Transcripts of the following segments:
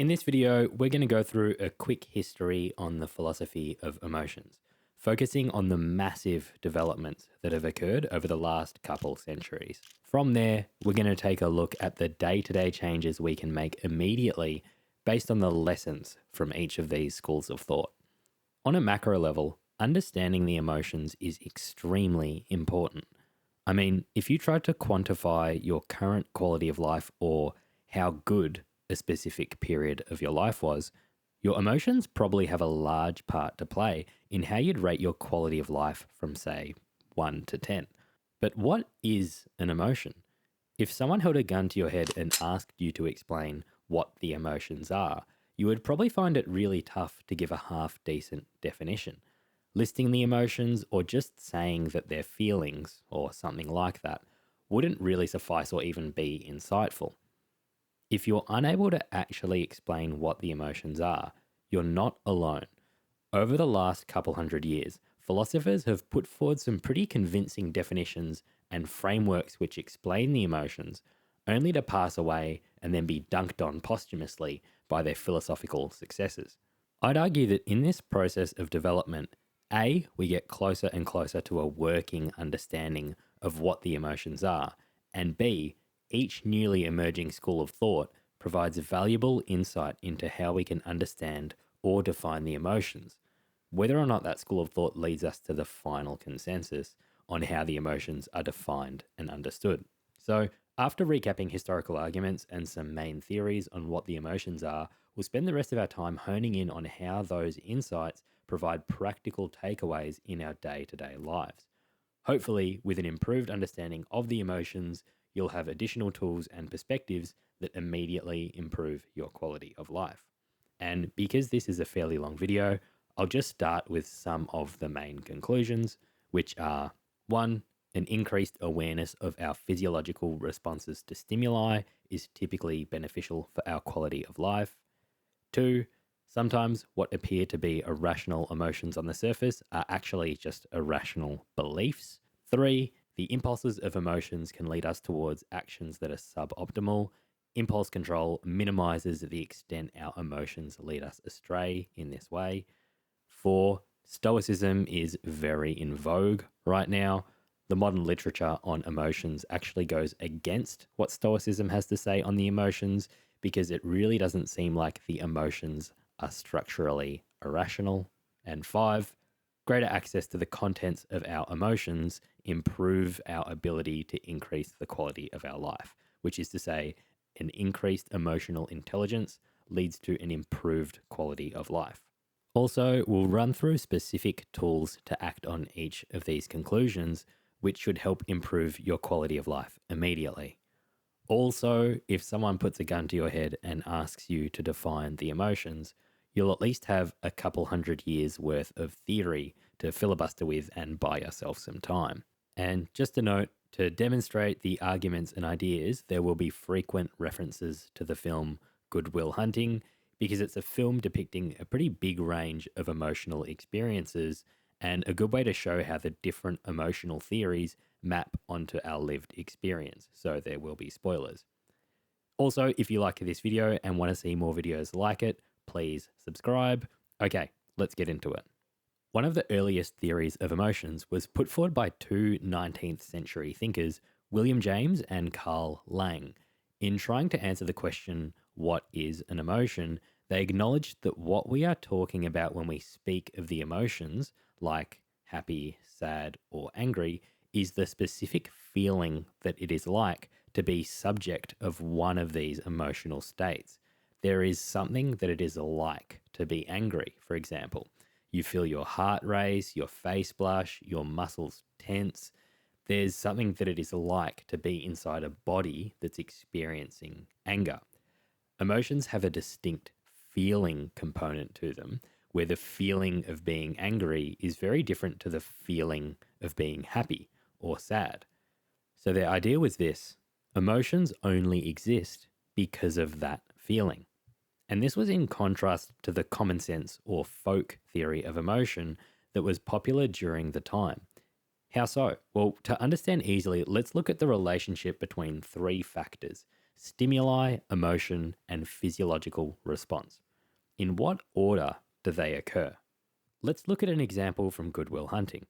In this video, we're going to go through a quick history on the philosophy of emotions, focusing on the massive developments that have occurred over the last couple centuries. From there, we're going to take a look at the day-to-day changes we can make immediately based on the lessons from each of these schools of thought. On a macro level, understanding the emotions is extremely important. I mean, if you try to quantify your current quality of life or how good a specific period of your life was, your emotions probably have a large part to play in how you'd rate your quality of life from, say, 1 to 10. But what is an emotion? If someone held a gun to your head and asked you to explain what the emotions are, you would probably find it really tough to give a half-decent definition. Listing the emotions or just saying that they're feelings or something like that wouldn't really suffice or even be insightful. If you're unable to actually explain what the emotions are, you're not alone. Over the last couple hundred years, philosophers have put forward some pretty convincing definitions and frameworks which explain the emotions, only to pass away and then be dunked on posthumously by their philosophical successors. I'd argue that in this process of development, A, we get closer and closer to a working understanding of what the emotions are, and B, each newly emerging school of thought provides valuable insight into how we can understand or define the emotions. Whether or not that school of thought leads us to the final consensus on how the emotions are defined and understood. So, after recapping historical arguments and some main theories on what the emotions are, we'll spend the rest of our time honing in on how those insights provide practical takeaways in our day-to-day lives. Hopefully, with an improved understanding of the emotions, you'll have additional tools and perspectives that immediately improve your quality of life. And because this is a fairly long video, I'll just start with some of the main conclusions, which are 1. An increased awareness of our physiological responses to stimuli is typically beneficial for our quality of life. 2. Sometimes what appear to be irrational emotions on the surface are actually just irrational beliefs. 3. The impulses of emotions can lead us towards actions that are suboptimal. Impulse control minimizes the extent our emotions lead us astray in this way. 4. Stoicism is very in vogue right now. The modern literature on emotions actually goes against what Stoicism has to say on the emotions because it really doesn't seem like the emotions are structurally irrational. And 5. Greater access to the contents of our emotions improve our ability to increase the quality of our life, which is to say, an increased emotional intelligence leads to an improved quality of life. Also, we'll run through specific tools to act on each of these conclusions, which should help improve your quality of life immediately. Also, if someone puts a gun to your head and asks you to define the emotions, you'll at least have a couple hundred years worth of theory to filibuster with and buy yourself some time. And just a note, to demonstrate the arguments and ideas, there will be frequent references to the film Good Will Hunting, because it's a film depicting a pretty big range of emotional experiences and a good way to show how the different emotional theories map onto our lived experience. So there will be spoilers. Also, if you like this video and want to see more videos like it, please subscribe. Okay, let's get into it. One of the earliest theories of emotions was put forward by two 19th century thinkers, William James and Carl Lang. In trying to answer the question, what is an emotion, they acknowledged that what we are talking about when we speak of the emotions, like happy, sad, or angry, is the specific feeling that it is like to be subject of one of these emotional states. There is something that it is like to be angry, for example. You feel your heart race, your face blush, your muscles tense. There's something that it is like to be inside a body that's experiencing anger. Emotions have a distinct feeling component to them, where the feeling of being angry is very different to the feeling of being happy or sad. So their idea was this: emotions only exist because of that feeling. And this was in contrast to the common sense or folk theory of emotion that was popular during the time. How so? Well, to understand easily, let's look at the relationship between three factors: stimuli, emotion, and physiological response. In what order do they occur? Let's look at an example from Good Will Hunting.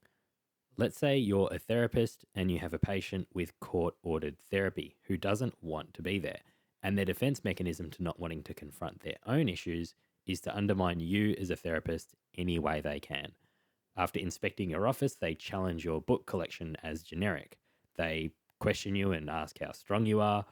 Let's say you're a therapist and you have a patient with court-ordered therapy who doesn't want to be there, and their defense mechanism to not wanting to confront their own issues is to undermine you as a therapist any way they can. After inspecting your office, they challenge your book collection as generic. They question you and ask how strong you are,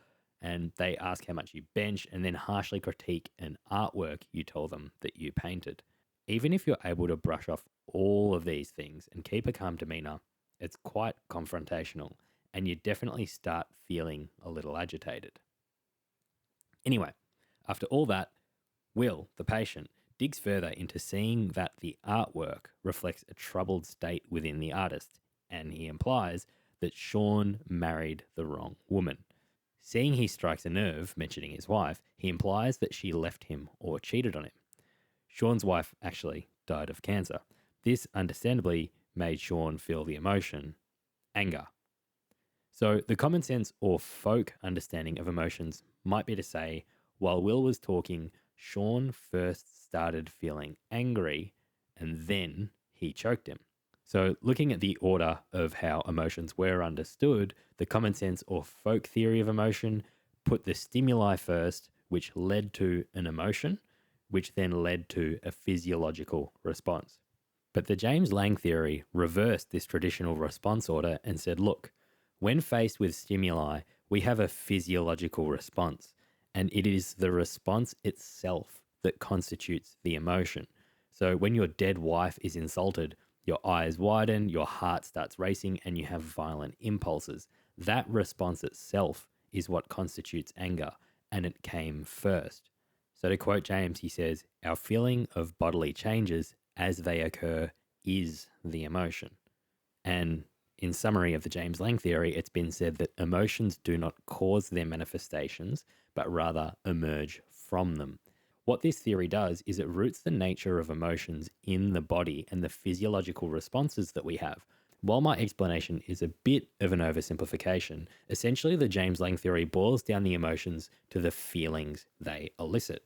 and they ask how much you bench, and then harshly critique an artwork you told them that you painted. Even if you're able to brush off all of these things and keep a calm demeanor, it's quite confrontational, and you definitely start feeling a little agitated. Anyway, after all that, Will, the patient, digs further into seeing that the artwork reflects a troubled state within the artist, and he implies that Sean married the wrong woman. Seeing he strikes a nerve, mentioning his wife, he implies that she left him or cheated on him. Sean's wife actually died of cancer. This understandably made Sean feel the emotion, anger. So the common sense or folk understanding of emotions might be to say, while Will was talking, Sean first started feeling angry and then he choked him. So looking at the order of how emotions were understood, the common sense or folk theory of emotion put the stimuli first, which led to an emotion, which then led to a physiological response. But the James-Lange Theory reversed this traditional response order and said, look, when faced with stimuli, we have a physiological response, and it is the response itself that constitutes the emotion. So when your dead wife is insulted, your eyes widen, your heart starts racing, and you have violent impulses. That response itself is what constitutes anger, and it came first. So to quote James, he says, our feeling of bodily changes as they occur is the emotion. And in summary of the James-Lange Theory, it's been said that emotions do not cause their manifestations, but rather emerge from them. What this theory does is it roots the nature of emotions in the body and the physiological responses that we have. While my explanation is a bit of an oversimplification, essentially the James-Lange Theory boils down the emotions to the feelings they elicit.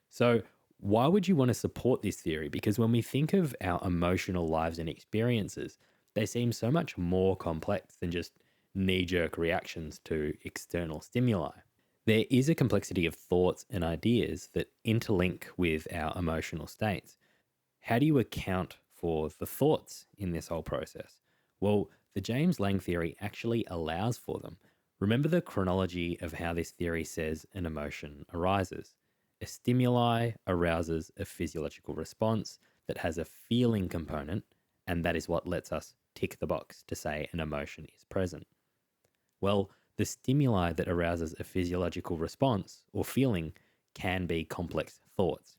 So why would you want to support this theory? Because when we think of our emotional lives and experiences, they seem so much more complex than just knee-jerk reactions to external stimuli. There is a complexity of thoughts and ideas that interlink with our emotional states. How do you account for the thoughts in this whole process? Well, the James-Lange Theory actually allows for them. Remember the chronology of how this theory says an emotion arises. A stimuli arouses a physiological response that has a feeling component, and that is what lets us tick the box to say an emotion is present. Well, the stimuli that arouses a physiological response or feeling can be complex thoughts.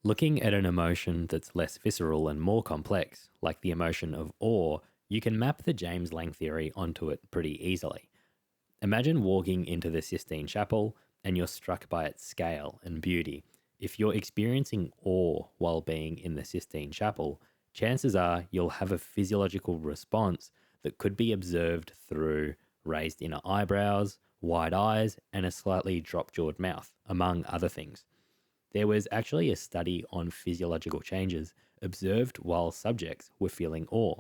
Looking at an emotion that's less visceral and more complex, like the emotion of awe, you can map the James-Lange Theory onto it pretty easily. Imagine walking into the Sistine Chapel and you're struck by its scale and beauty. If you're experiencing awe while being in the Sistine Chapel, chances are you'll have a physiological response that could be observed through raised inner eyebrows, wide eyes, and a slightly drop-jawed mouth, among other things. There was actually a study on physiological changes observed while subjects were feeling awe.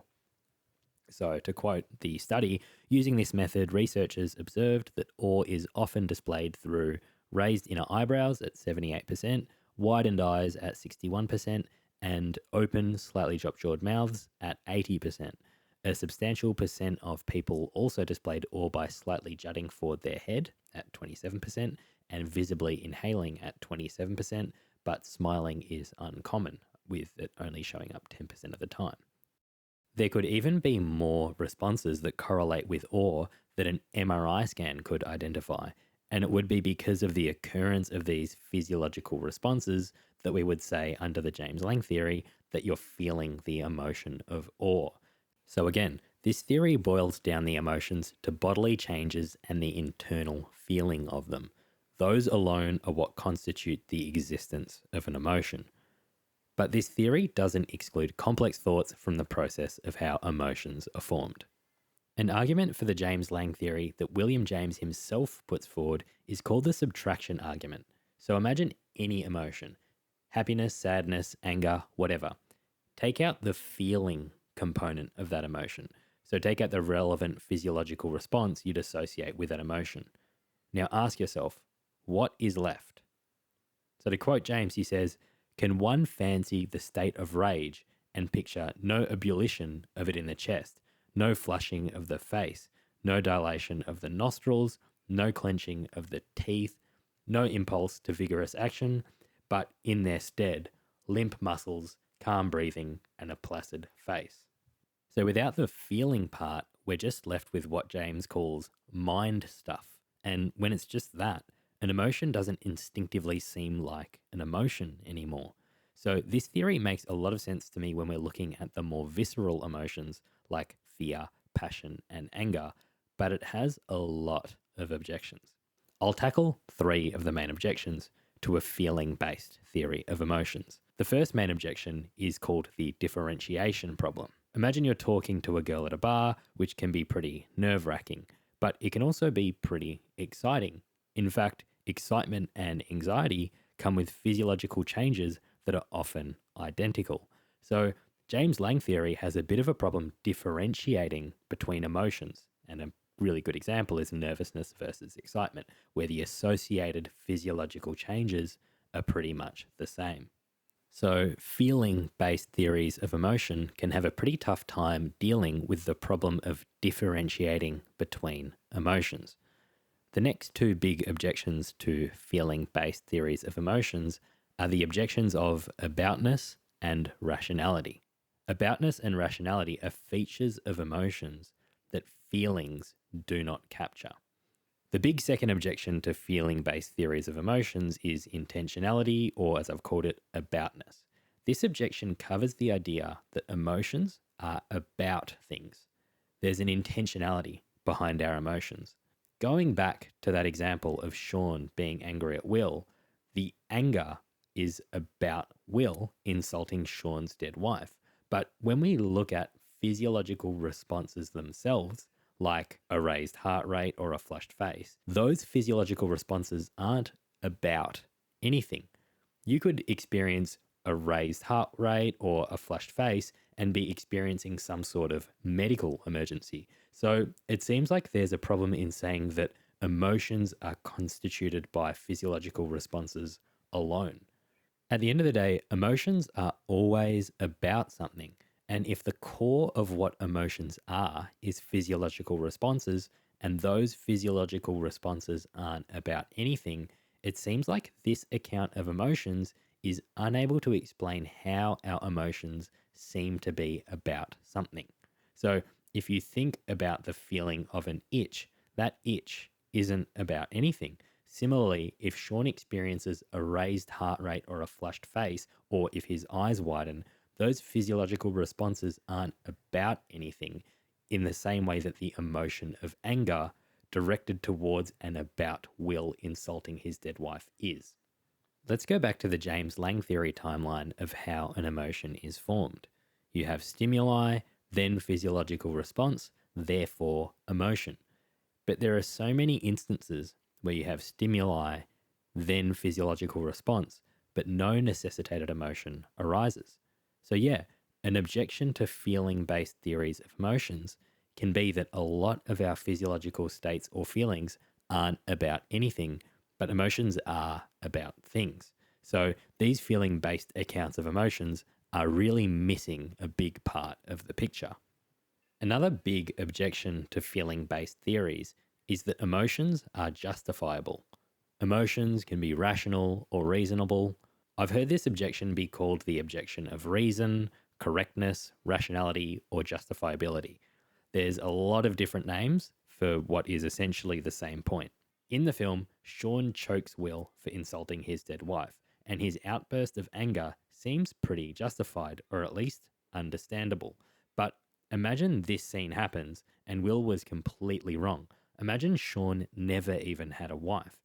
So, to quote the study, using this method, researchers observed that awe is often displayed through raised inner eyebrows at 78%, widened eyes at 61%, and open, slightly drop-jawed mouths at 80%. A substantial percent of people also displayed awe by slightly jutting forward their head at 27% and visibly inhaling at 27%, but smiling is uncommon, with it only showing up 10% of the time. There could even be more responses that correlate with awe that an MRI scan could identify, and it would be because of the occurrence of these physiological responses that we would say under the James-Lange Theory that you're feeling the emotion of awe. So again, this theory boils down the emotions to bodily changes and the internal feeling of them. Those alone are what constitute the existence of an emotion. But this theory doesn't exclude complex thoughts from the process of how emotions are formed. An argument for the James-Lange theory that William James himself puts forward is called the subtraction argument. So imagine any emotion, happiness, sadness, anger, whatever. Take out the feeling component of that emotion. So take out the relevant physiological response you'd associate with that emotion. Now ask yourself, what is left? So to quote James, he says, "Can one fancy the state of rage and picture no ebullition of it in the chest, no flushing of the face, no dilation of the nostrils, no clenching of the teeth, no impulse to vigorous action, but in their stead, limp muscles, calm breathing, and a placid face?" So without the feeling part, we're just left with what James calls mind stuff. And when it's just that, an emotion doesn't instinctively seem like an emotion anymore. So this theory makes a lot of sense to me when we're looking at the more visceral emotions like fear, passion, and anger, but it has a lot of objections. I'll tackle 3 of the main objections to a feeling-based theory of emotions. The first main objection is called the differentiation problem. Imagine you're talking to a girl at a bar, which can be pretty nerve-wracking, but it can also be pretty exciting. In fact, excitement and anxiety come with physiological changes that are often identical. So James-Lange theory has a bit of a problem differentiating between emotions, and a really good example is nervousness versus excitement, where the associated physiological changes are pretty much the same. So feeling-based theories of emotion can have a pretty tough time dealing with the problem of differentiating between emotions. The next 2 big objections to feeling-based theories of emotions are the objections of aboutness and rationality. Aboutness and rationality are features of emotions that feelings do not capture. The big second objection to feeling-based theories of emotions is intentionality, or as I've called it, aboutness. This objection covers the idea that emotions are about things. There's an intentionality behind our emotions. Going back to that example of Sean being angry at Will, the anger is about Will insulting Sean's dead wife. But when we look at physiological responses themselves, like a raised heart rate or a flushed face, those physiological responses aren't about anything. You could experience a raised heart rate or a flushed face and be experiencing some sort of medical emergency. So it seems like there's a problem in saying that emotions are constituted by physiological responses alone. At the end of the day, emotions are always about something. And if the core of what emotions are is physiological responses, and those physiological responses aren't about anything, it seems like this account of emotions is unable to explain how our emotions seem to be about something. So if you think about the feeling of an itch, that itch isn't about anything. Similarly, if Sean experiences a raised heart rate or a flushed face, or if his eyes widen, those physiological responses aren't about anything in the same way that the emotion of anger directed towards and about Will insulting his dead wife is. Let's go back to the James-Lange theory timeline of how an emotion is formed. You have stimuli, then physiological response, therefore emotion. But there are so many instances where you have stimuli, then physiological response, but no necessitated emotion arises. So yeah, an objection to feeling-based theories of emotions can be that a lot of our physiological states or feelings aren't about anything, but emotions are about things. So these feeling-based accounts of emotions are really missing a big part of the picture. Another big objection to feeling-based theories is that emotions are justifiable. Emotions can be rational or reasonable. I've heard this objection be called the objection of reason, correctness, rationality, or justifiability. There's a lot of different names for what is essentially the same point. In the film, Sean chokes Will for insulting his dead wife, and his outburst of anger seems pretty justified, or at least understandable. But imagine this scene happens and Will was completely wrong. Imagine Sean never even had a wife.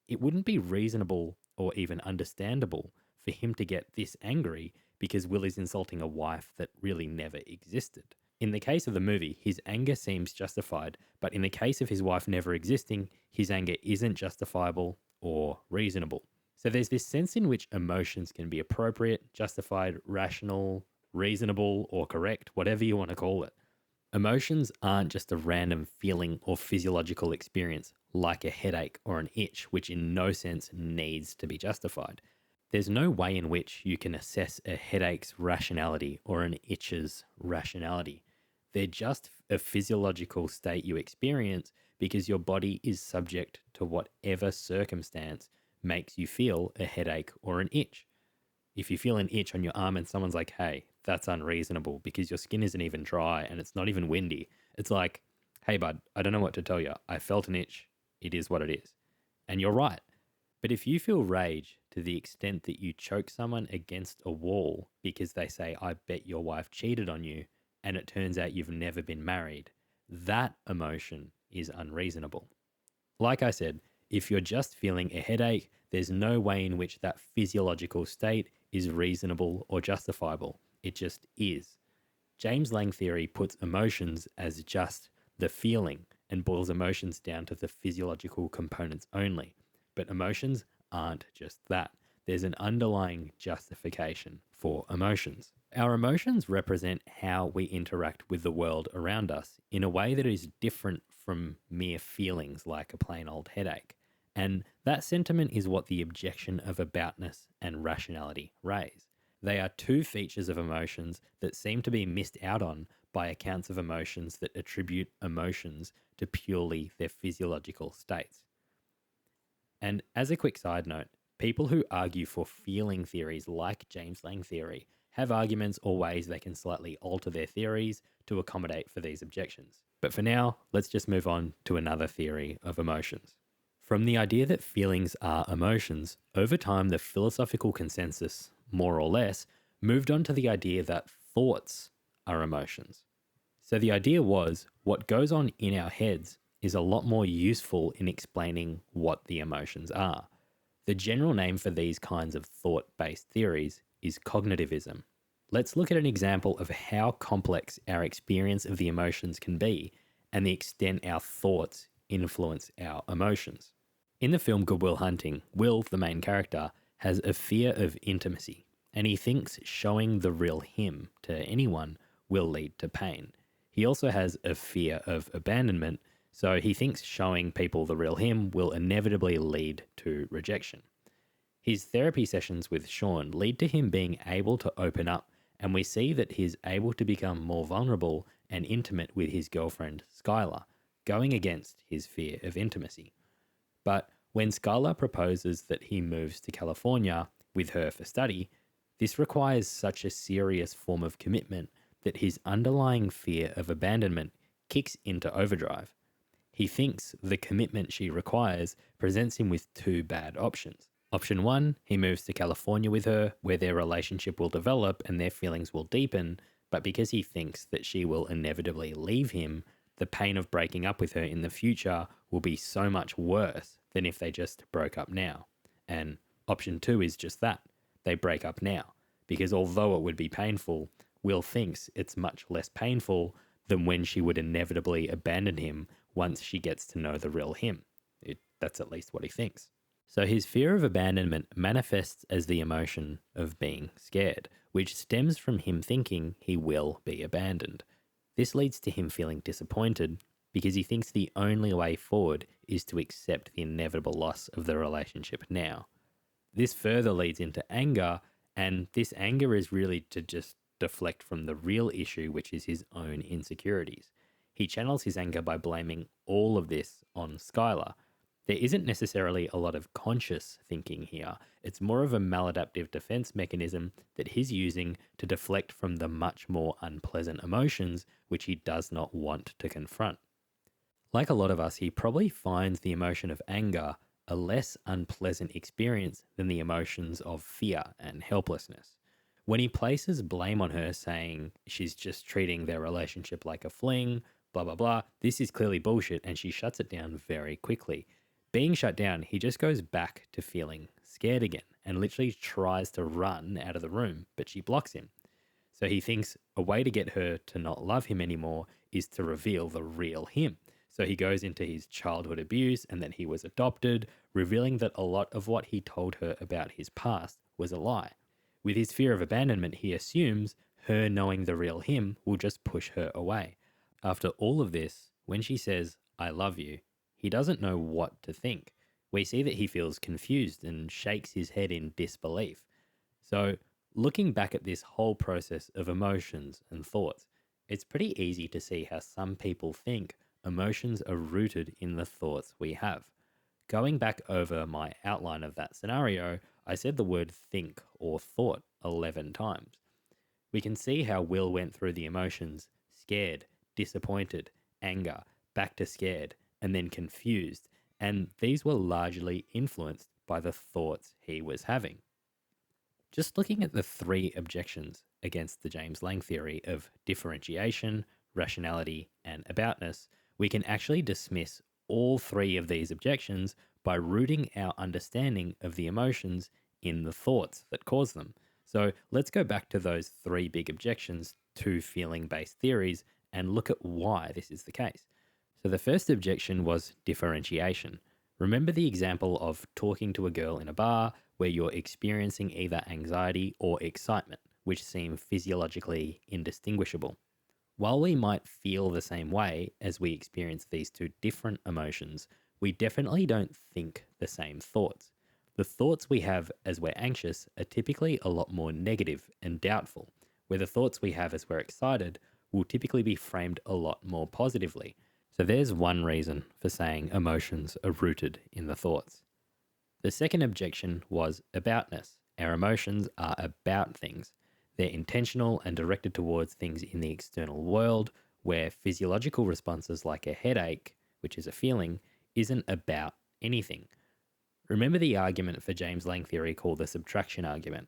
It wouldn't be reasonable or even understandable for him to get this angry because Will is insulting a wife that really never existed. In the case of the movie, his anger seems justified, but in the case of his wife never existing, his anger isn't justifiable or reasonable. So there's this sense in which emotions can be appropriate, justified, rational, reasonable, or correct, whatever you want to call it. Emotions aren't just a random feeling or physiological experience like a headache or an itch, which in no sense needs to be justified. There's no way in which you can assess a headache's rationality or an itch's rationality. They're just a physiological state you experience because your body is subject to whatever circumstance makes you feel a headache or an itch. If you feel an itch on your arm and someone's like, hey, that's unreasonable because your skin isn't even dry and it's not even windy, it's like, hey, bud, I don't know what to tell you. I felt an itch. It is what it is. And you're right. But if you feel rage to the extent that you choke someone against a wall because they say, I bet your wife cheated on you, and it turns out you've never been married, that emotion is unreasonable. Like I said, if you're just feeling a headache, there's no way in which that physiological state is reasonable or justifiable. It just is. James-Lange Theory puts emotions as just the feeling and boils emotions down to the physiological components only. But emotions aren't just that. There's an underlying justification for emotions. Our emotions represent how we interact with the world around us in a way that is different from mere feelings like a plain old headache. And that sentiment is what the objection of aboutness and rationality raise. They are two features of emotions that seem to be missed out on by accounts of emotions that attribute emotions to purely their physiological states. And as a quick side note, people who argue for feeling theories like James-Lange Theory have arguments or ways they can slightly alter their theories to accommodate for these objections. But for now, let's just move on to another theory of emotions. From the idea that feelings are emotions, over time the philosophical consensus, more or less, moved on to the idea that thoughts are emotions. So the idea was, what goes on in our heads is a lot more useful in explaining what the emotions are. The general name for these kinds of thought-based theories is cognitivism. Let's look at an example of how complex our experience of the emotions can be and the extent our thoughts influence our emotions. In the film Good Will Hunting, Will, the main character, has a fear of intimacy, and he thinks showing the real him to anyone will lead to pain. He also has a fear of abandonment, so he thinks showing people the real him will inevitably lead to rejection. His therapy sessions with Sean lead to him being able to open up, and we see that he's able to become more vulnerable and intimate with his girlfriend, Skylar, going against his fear of intimacy. But when Skylar proposes that he moves to California with her for study, this requires such a serious form of commitment that his underlying fear of abandonment kicks into overdrive. He thinks the commitment she requires presents him with two bad options. Option one, he moves to California with her, where their relationship will develop and their feelings will deepen, but because he thinks that she will inevitably leave him, the pain of breaking up with her in the future will be so much worse than if they just broke up now. And option two is just that. They break up now, because although it would be painful, Will thinks it's much less painful than when she would inevitably abandon him once she gets to know the real him. That's at least what he thinks. So his fear of abandonment manifests as the emotion of being scared, which stems from him thinking he will be abandoned. This leads to him feeling disappointed because he thinks the only way forward is to accept the inevitable loss of the relationship now. This further leads into anger, and this anger is really to just deflect from the real issue, which is his own insecurities. He channels his anger by blaming all of this on Skylar. There isn't necessarily a lot of conscious thinking here. It's more of a maladaptive defense mechanism that he's using to deflect from the much more unpleasant emotions which he does not want to confront. Like a lot of us, he probably finds the emotion of anger a less unpleasant experience than the emotions of fear and helplessness. When he places blame on her, saying she's just treating their relationship like a fling, blah, blah, blah, this is clearly bullshit, and she shuts it down very quickly. Being shut down, he just goes back to feeling scared again and literally tries to run out of the room, but she blocks him. So he thinks a way to get her to not love him anymore is to reveal the real him. So he goes into his childhood abuse and that he was adopted, revealing that a lot of what he told her about his past was a lie. With his fear of abandonment, he assumes her knowing the real him will just push her away. After all of this, when she says, "I love you," he doesn't know what to think. We see that he feels confused and shakes his head in disbelief. So, looking back at this whole process of emotions and thoughts, it's pretty easy to see how some people think emotions are rooted in the thoughts we have. Going back over my outline of that scenario, I said the word think or thought 11 times. We can see how Will went through the emotions scared, disappointed, anger, back to scared, and then confused, and these were largely influenced by the thoughts he was having. Just looking at the three objections against the James-Lange theory of differentiation, rationality, and aboutness, we can actually dismiss all three of these objections by rooting our understanding of the emotions in the thoughts that cause them. So let's go back to those three big objections to feeling-based theories and look at why this is the case. So the first objection was differentiation. Remember the example of talking to a girl in a bar where you're experiencing either anxiety or excitement, which seem physiologically indistinguishable. While we might feel the same way as we experience these two different emotions, we definitely don't think the same thoughts. The thoughts we have as we're anxious are typically a lot more negative and doubtful, where the thoughts we have as we're excited will typically be framed a lot more positively. So there's one reason for saying emotions are rooted in the thoughts. The second objection was aboutness. Our emotions are about things. They're intentional and directed towards things in the external world, where physiological responses like a headache, which is a feeling, isn't about anything. Remember the argument for James-Lange theory called the subtraction argument.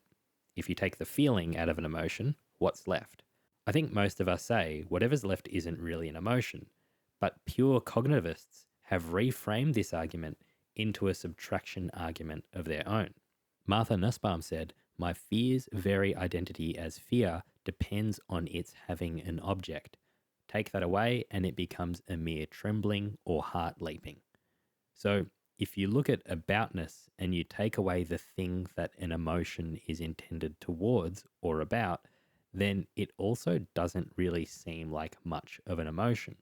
If you take the feeling out of an emotion, what's left? I think most of us say whatever's left isn't really an emotion, but pure cognitivists have reframed this argument into a subtraction argument of their own. Martha Nussbaum said, "My fear's very identity as fear depends on its having an object. Take that away and it becomes a mere trembling or heart leaping." So if you look at aboutness and you take away the thing that an emotion is intended towards or about, then it also doesn't really seem like much of an emotion.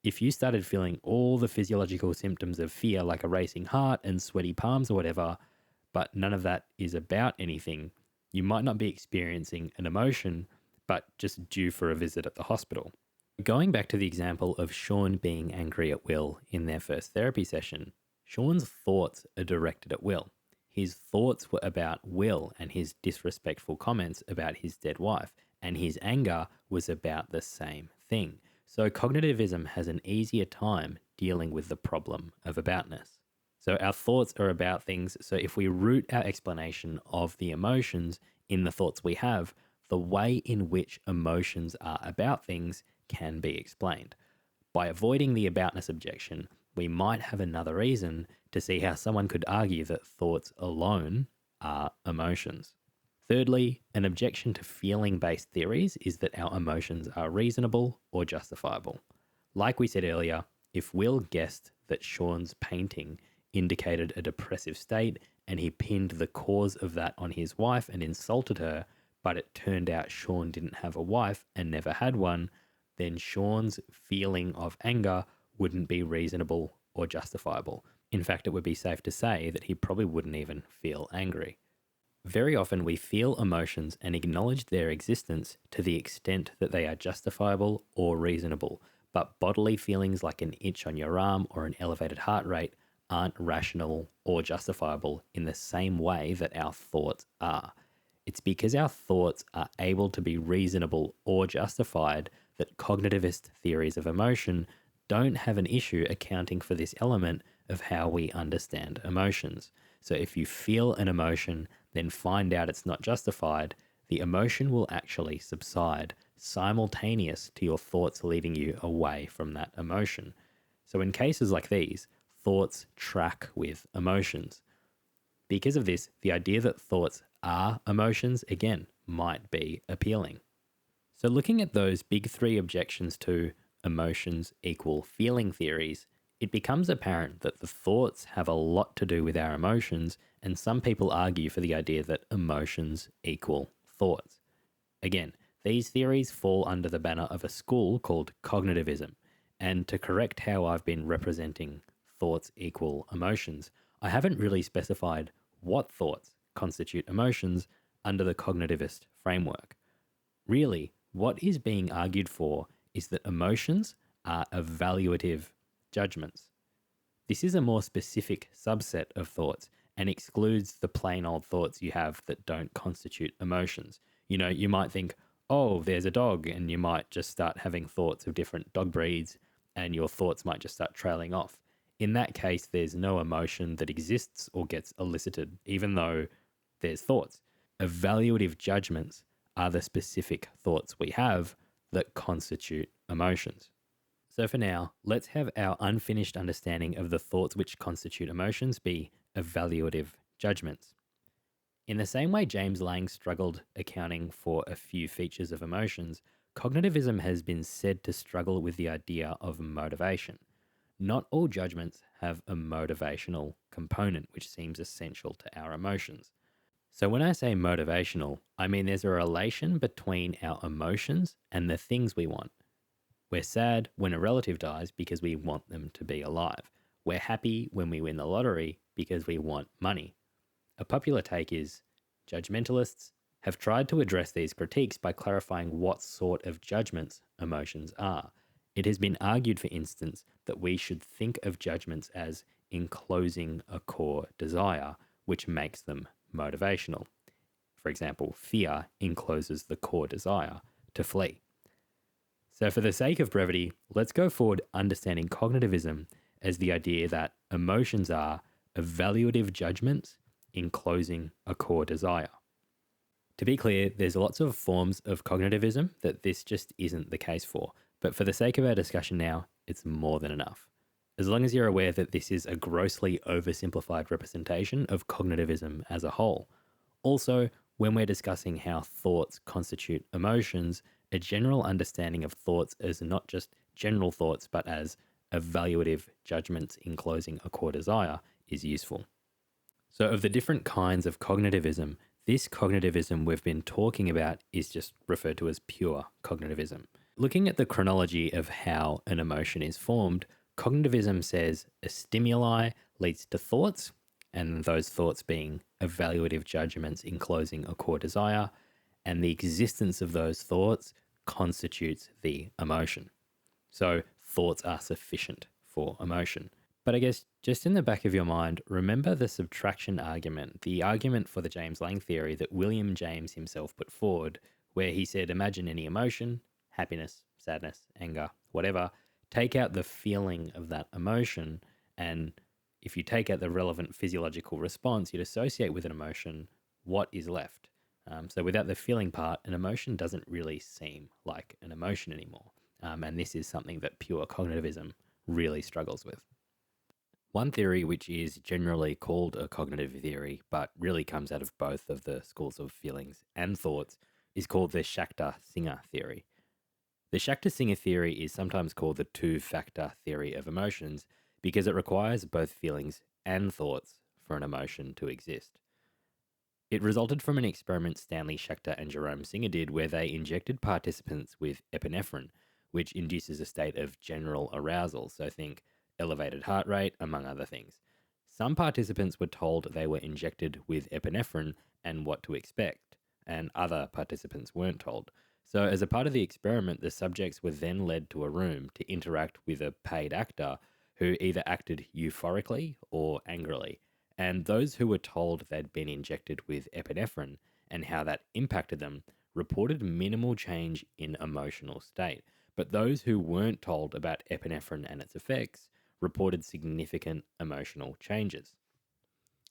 If you started feeling all the physiological symptoms of fear, like a racing heart and sweaty palms or whatever, but none of that is about anything, you might not be experiencing an emotion, but just due for a visit at the hospital. Going back to the example of Sean being angry at Will in their first therapy session, Sean's thoughts are directed at Will. His thoughts were about Will and his disrespectful comments about his dead wife, and his anger was about the same thing. So cognitivism has an easier time dealing with the problem of aboutness. So our thoughts are about things. So if we root our explanation of the emotions in the thoughts we have, the way in which emotions are about things can be explained. By avoiding the aboutness objection, we might have another reason to see how someone could argue that thoughts alone are emotions. Thirdly, an objection to feeling-based theories is that our emotions are reasonable or justifiable. Like we said earlier, if Will guessed that Sean's painting indicated a depressive state and he pinned the cause of that on his wife and insulted her, but it turned out Sean didn't have a wife and never had one, then Sean's feeling of anger wouldn't be reasonable or justifiable. In fact, it would be safe to say that he probably wouldn't even feel angry. Very often we feel emotions and acknowledge their existence to the extent that they are justifiable or reasonable, but bodily feelings like an itch on your arm or an elevated heart rate aren't rational or justifiable in the same way that our thoughts are. It's because our thoughts are able to be reasonable or justified that cognitivist theories of emotion don't have an issue accounting for this element of how we understand emotions. So if you feel an emotion, then find out it's not justified, the emotion will actually subside, simultaneous to your thoughts leading you away from that emotion. So in cases like these, thoughts track with emotions. Because of this, the idea that thoughts are emotions, again, might be appealing. So, looking at those big three objections to emotions equal feeling theories, it becomes apparent that the thoughts have a lot to do with our emotions, and some people argue for the idea that emotions equal thoughts. Again, these theories fall under the banner of a school called Cognitivism, and to correct how I've been representing thoughts equal emotions, I haven't really specified what thoughts constitute emotions under the cognitivist framework. Really, what is being argued for is that emotions are evaluative judgments. This is a more specific subset of thoughts and excludes the plain old thoughts you have that don't constitute emotions. You might think, oh, there's a dog, and you might just start having thoughts of different dog breeds, and your thoughts might just start trailing off. In that case, there's no emotion that exists or gets elicited, even though there's thoughts. Evaluative judgments are the specific thoughts we have that constitute emotions. So for now, let's have our unfinished understanding of the thoughts which constitute emotions be evaluative judgments. In the same way James-Lange struggled accounting for a few features of emotions, cognitivism has been said to struggle with the idea of motivation. Not all judgments have a motivational component, which seems essential to our emotions. So when I say motivational, I mean there's a relation between our emotions and the things we want. We're sad when a relative dies because we want them to be alive. We're happy when we win the lottery because we want money. A popular take is judgmentalists have tried to address these critiques by clarifying what sort of judgments emotions are. It has been argued, for instance, that we should think of judgments as enclosing a core desire, which makes them motivational. For example, fear encloses the core desire to flee. So for the sake of brevity, let's go forward understanding cognitivism as the idea that emotions are evaluative judgments enclosing a core desire. To be clear, there's lots of forms of cognitivism that this just isn't the case for, but for the sake of our discussion now, it's more than enough. As long as you're aware that this is a grossly oversimplified representation of cognitivism as a whole. Also, when we're discussing how thoughts constitute emotions, a general understanding of thoughts as not just general thoughts, but as evaluative judgments enclosing a core desire is useful. So of the different kinds of cognitivism, this cognitivism we've been talking about is just referred to as pure cognitivism. Looking at the chronology of how an emotion is formed, cognitivism says a stimuli leads to thoughts, and those thoughts being evaluative judgments enclosing a core desire, and the existence of those thoughts constitutes the emotion. So thoughts are sufficient for emotion. But I guess just in the back of your mind, remember the subtraction argument, the argument for the James-Lange theory that William James himself put forward, where he said, imagine any emotion, happiness, sadness, anger, whatever, take out the feeling of that emotion, and if you take out the relevant physiological response you'd associate with an emotion, what is left? So without the feeling part, an emotion doesn't really seem like an emotion anymore. And this is something that pure cognitivism really struggles with. One theory which is generally called a cognitive theory, but really comes out of both of the schools of feelings and thoughts, is called the Schachter-Singer theory. The Schachter-Singer theory is sometimes called the two-factor theory of emotions because it requires both feelings and thoughts for an emotion to exist. It resulted from an experiment Stanley Schachter and Jerome Singer did where they injected participants with epinephrine, which induces a state of general arousal, so think elevated heart rate, among other things. Some participants were told they were injected with epinephrine and what to expect, and other participants weren't told. So as a part of the experiment, the subjects were then led to a room to interact with a paid actor who either acted euphorically or angrily. And those who were told they'd been injected with epinephrine and how that impacted them reported minimal change in emotional state. But those who weren't told about epinephrine and its effects reported significant emotional changes.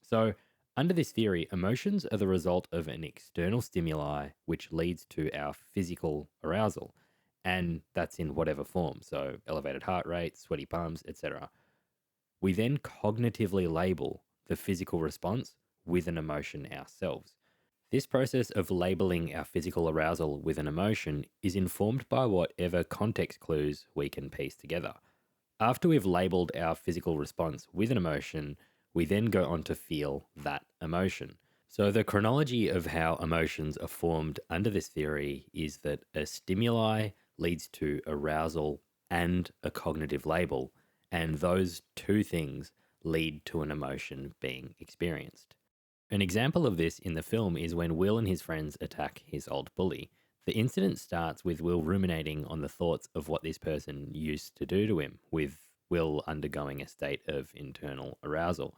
So, under this theory, emotions are the result of an external stimuli which leads to our physical arousal, and that's in whatever form, so elevated heart rate, sweaty palms, etc. We then cognitively label the physical response with an emotion ourselves. This process of labeling our physical arousal with an emotion is informed by whatever context clues we can piece together. After we've labeled our physical response with an emotion, we then go on to feel that emotion. So, the chronology of how emotions are formed under this theory is that a stimuli leads to arousal and a cognitive label, and those two things lead to an emotion being experienced. An example of this in the film is when Will and his friends attack his old bully. The incident starts with Will ruminating on the thoughts of what this person used to do to him, with Will undergoing a state of internal arousal.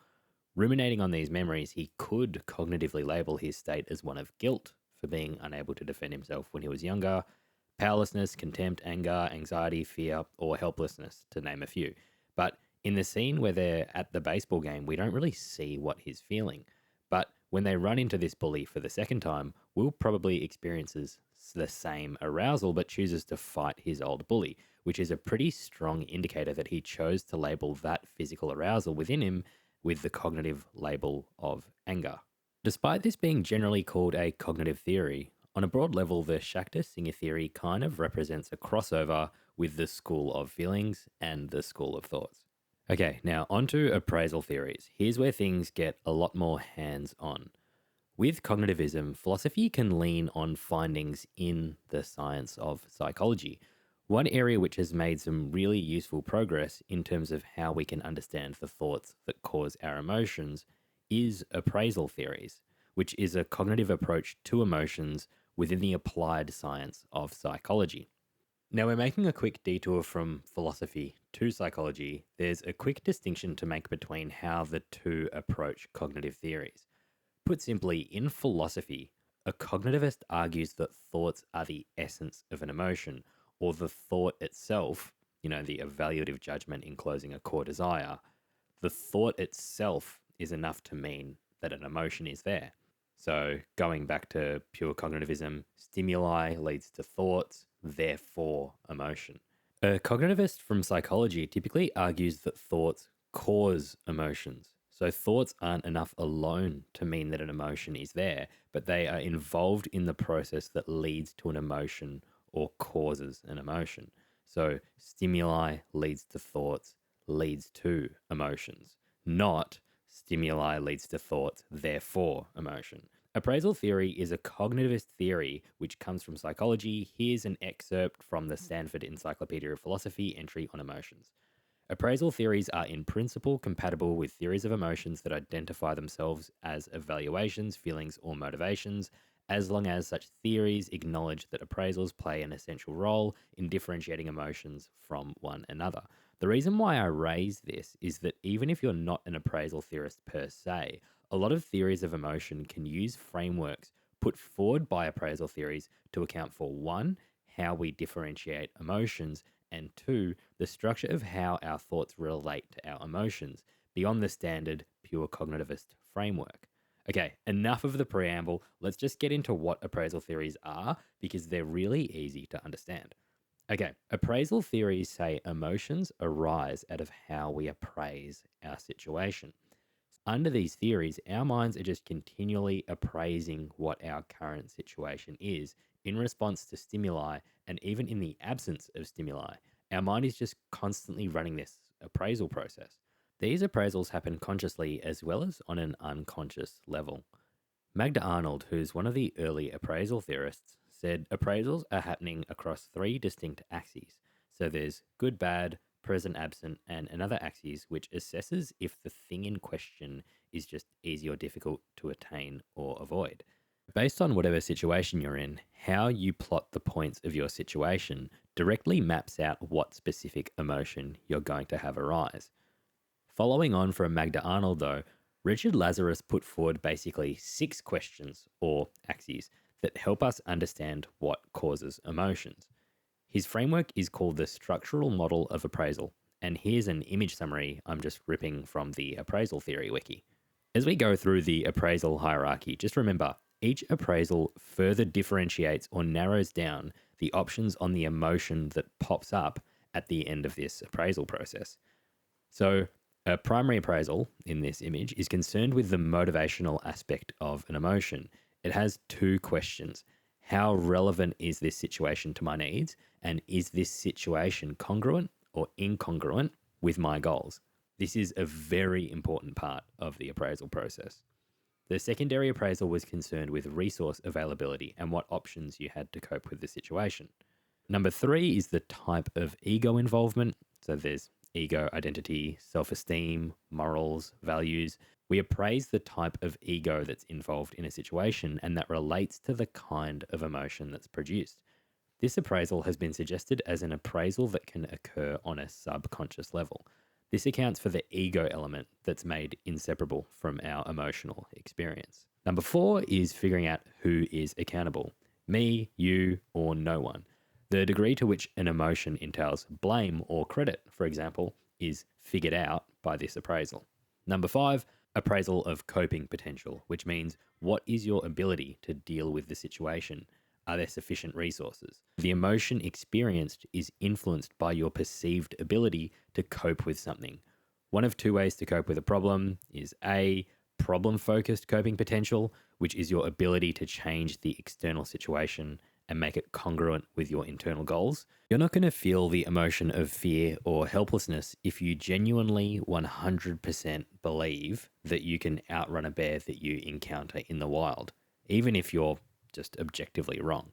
Ruminating on these memories, he could cognitively label his state as one of guilt for being unable to defend himself when he was younger, powerlessness, contempt, anger, anxiety, fear, or helplessness, to name a few. But in the scene where they're at the baseball game, we don't really see what he's feeling. But when they run into this bully for the second time, Will probably experiences the same arousal but chooses to fight his old bully, which is a pretty strong indicator that he chose to label that physical arousal within him with the cognitive label of anger. Despite this being generally called a cognitive theory, on a broad level, the Schachter-Singer theory kind of represents a crossover with the school of feelings and the school of thoughts. Okay, now onto appraisal theories. Here's where things get a lot more hands-on. With cognitivism, philosophy can lean on findings in the science of psychology. One area which has made some really useful progress in terms of how we can understand the thoughts that cause our emotions is appraisal theories, which is a cognitive approach to emotions within the applied science of psychology. Now, we're making a quick detour from philosophy to psychology. There's a quick distinction to make between how the two approach cognitive theories. Put simply, in philosophy, a cognitivist argues that thoughts are the essence of an emotion, or the thought itself, the evaluative judgment enclosing a core desire. The thought itself is enough to mean that an emotion is there. So, going back to pure cognitivism, stimuli leads to thoughts, therefore emotion. A cognitivist from psychology typically argues that thoughts cause emotions. So thoughts aren't enough alone to mean that an emotion is there, but they are involved in the process that leads to an emotion or causes an emotion. So stimuli leads to thoughts, leads to emotions, not stimuli leads to thoughts, therefore emotion. Appraisal theory is a cognitivist theory which comes from psychology. Here's an excerpt from the Stanford Encyclopedia of Philosophy entry on emotions. Appraisal theories are in principle compatible with theories of emotions that identify themselves as evaluations, feelings, or motivations, as long as such theories acknowledge that appraisals play an essential role in differentiating emotions from one another. The reason why I raise this is that even if you're not an appraisal theorist per se, a lot of theories of emotion can use frameworks put forward by appraisal theories to account for one, how we differentiate emotions, and two, the structure of how our thoughts relate to our emotions beyond the standard pure cognitivist framework. Okay, enough of the preamble. Let's just get into what appraisal theories are because they're really easy to understand. Okay, appraisal theories say emotions arise out of how we appraise our situation. Under these theories, our minds are just continually appraising what our current situation is in response to stimuli, and even in the absence of stimuli. Our mind is just constantly running this appraisal process. These appraisals happen consciously as well as on an unconscious level. Magda Arnold, who's one of the early appraisal theorists, said appraisals are happening across three distinct axes. So there's good, bad, present, absent, and another axis which assesses if the thing in question is just easy or difficult to attain or avoid. Based on whatever situation you're in, how you plot the points of your situation directly maps out what specific emotion you're going to have arise. Following on from Magda Arnold, though, Richard Lazarus put forward basically 6 questions or axes that help us understand what causes emotions. His framework is called the structural model of appraisal, and here's an image summary I'm just ripping from the appraisal theory wiki. As we go through the appraisal hierarchy, just remember, each appraisal further differentiates or narrows down the options on the emotion that pops up at the end of this appraisal process. So, a primary appraisal in this image is concerned with the motivational aspect of an emotion. It has two questions. How relevant is this situation to my needs? And is this situation congruent or incongruent with my goals? This is a very important part of the appraisal process. The secondary appraisal was concerned with resource availability and what options you had to cope with the situation. Number 3 is the type of ego involvement. So there's ego, identity, self-esteem, morals, values. We appraise the type of ego that's involved in a situation and that relates to the kind of emotion that's produced. This appraisal has been suggested as an appraisal that can occur on a subconscious level. This accounts for the ego element that's made inseparable from our emotional experience. Number 4 is figuring out who is accountable. Me, you, or no one. The degree to which an emotion entails blame or credit, for example, is figured out by this appraisal. Number 5, appraisal of coping potential, which means what is your ability to deal with the situation? Are there sufficient resources? The emotion experienced is influenced by your perceived ability to cope with something. One of 2 ways to cope with a problem is A, problem-focused coping potential, which is your ability to change the external situation and make it congruent with your internal goals. You're not going to feel the emotion of fear or helplessness if you genuinely 100% believe that you can outrun a bear that you encounter in the wild, even if you're just objectively wrong.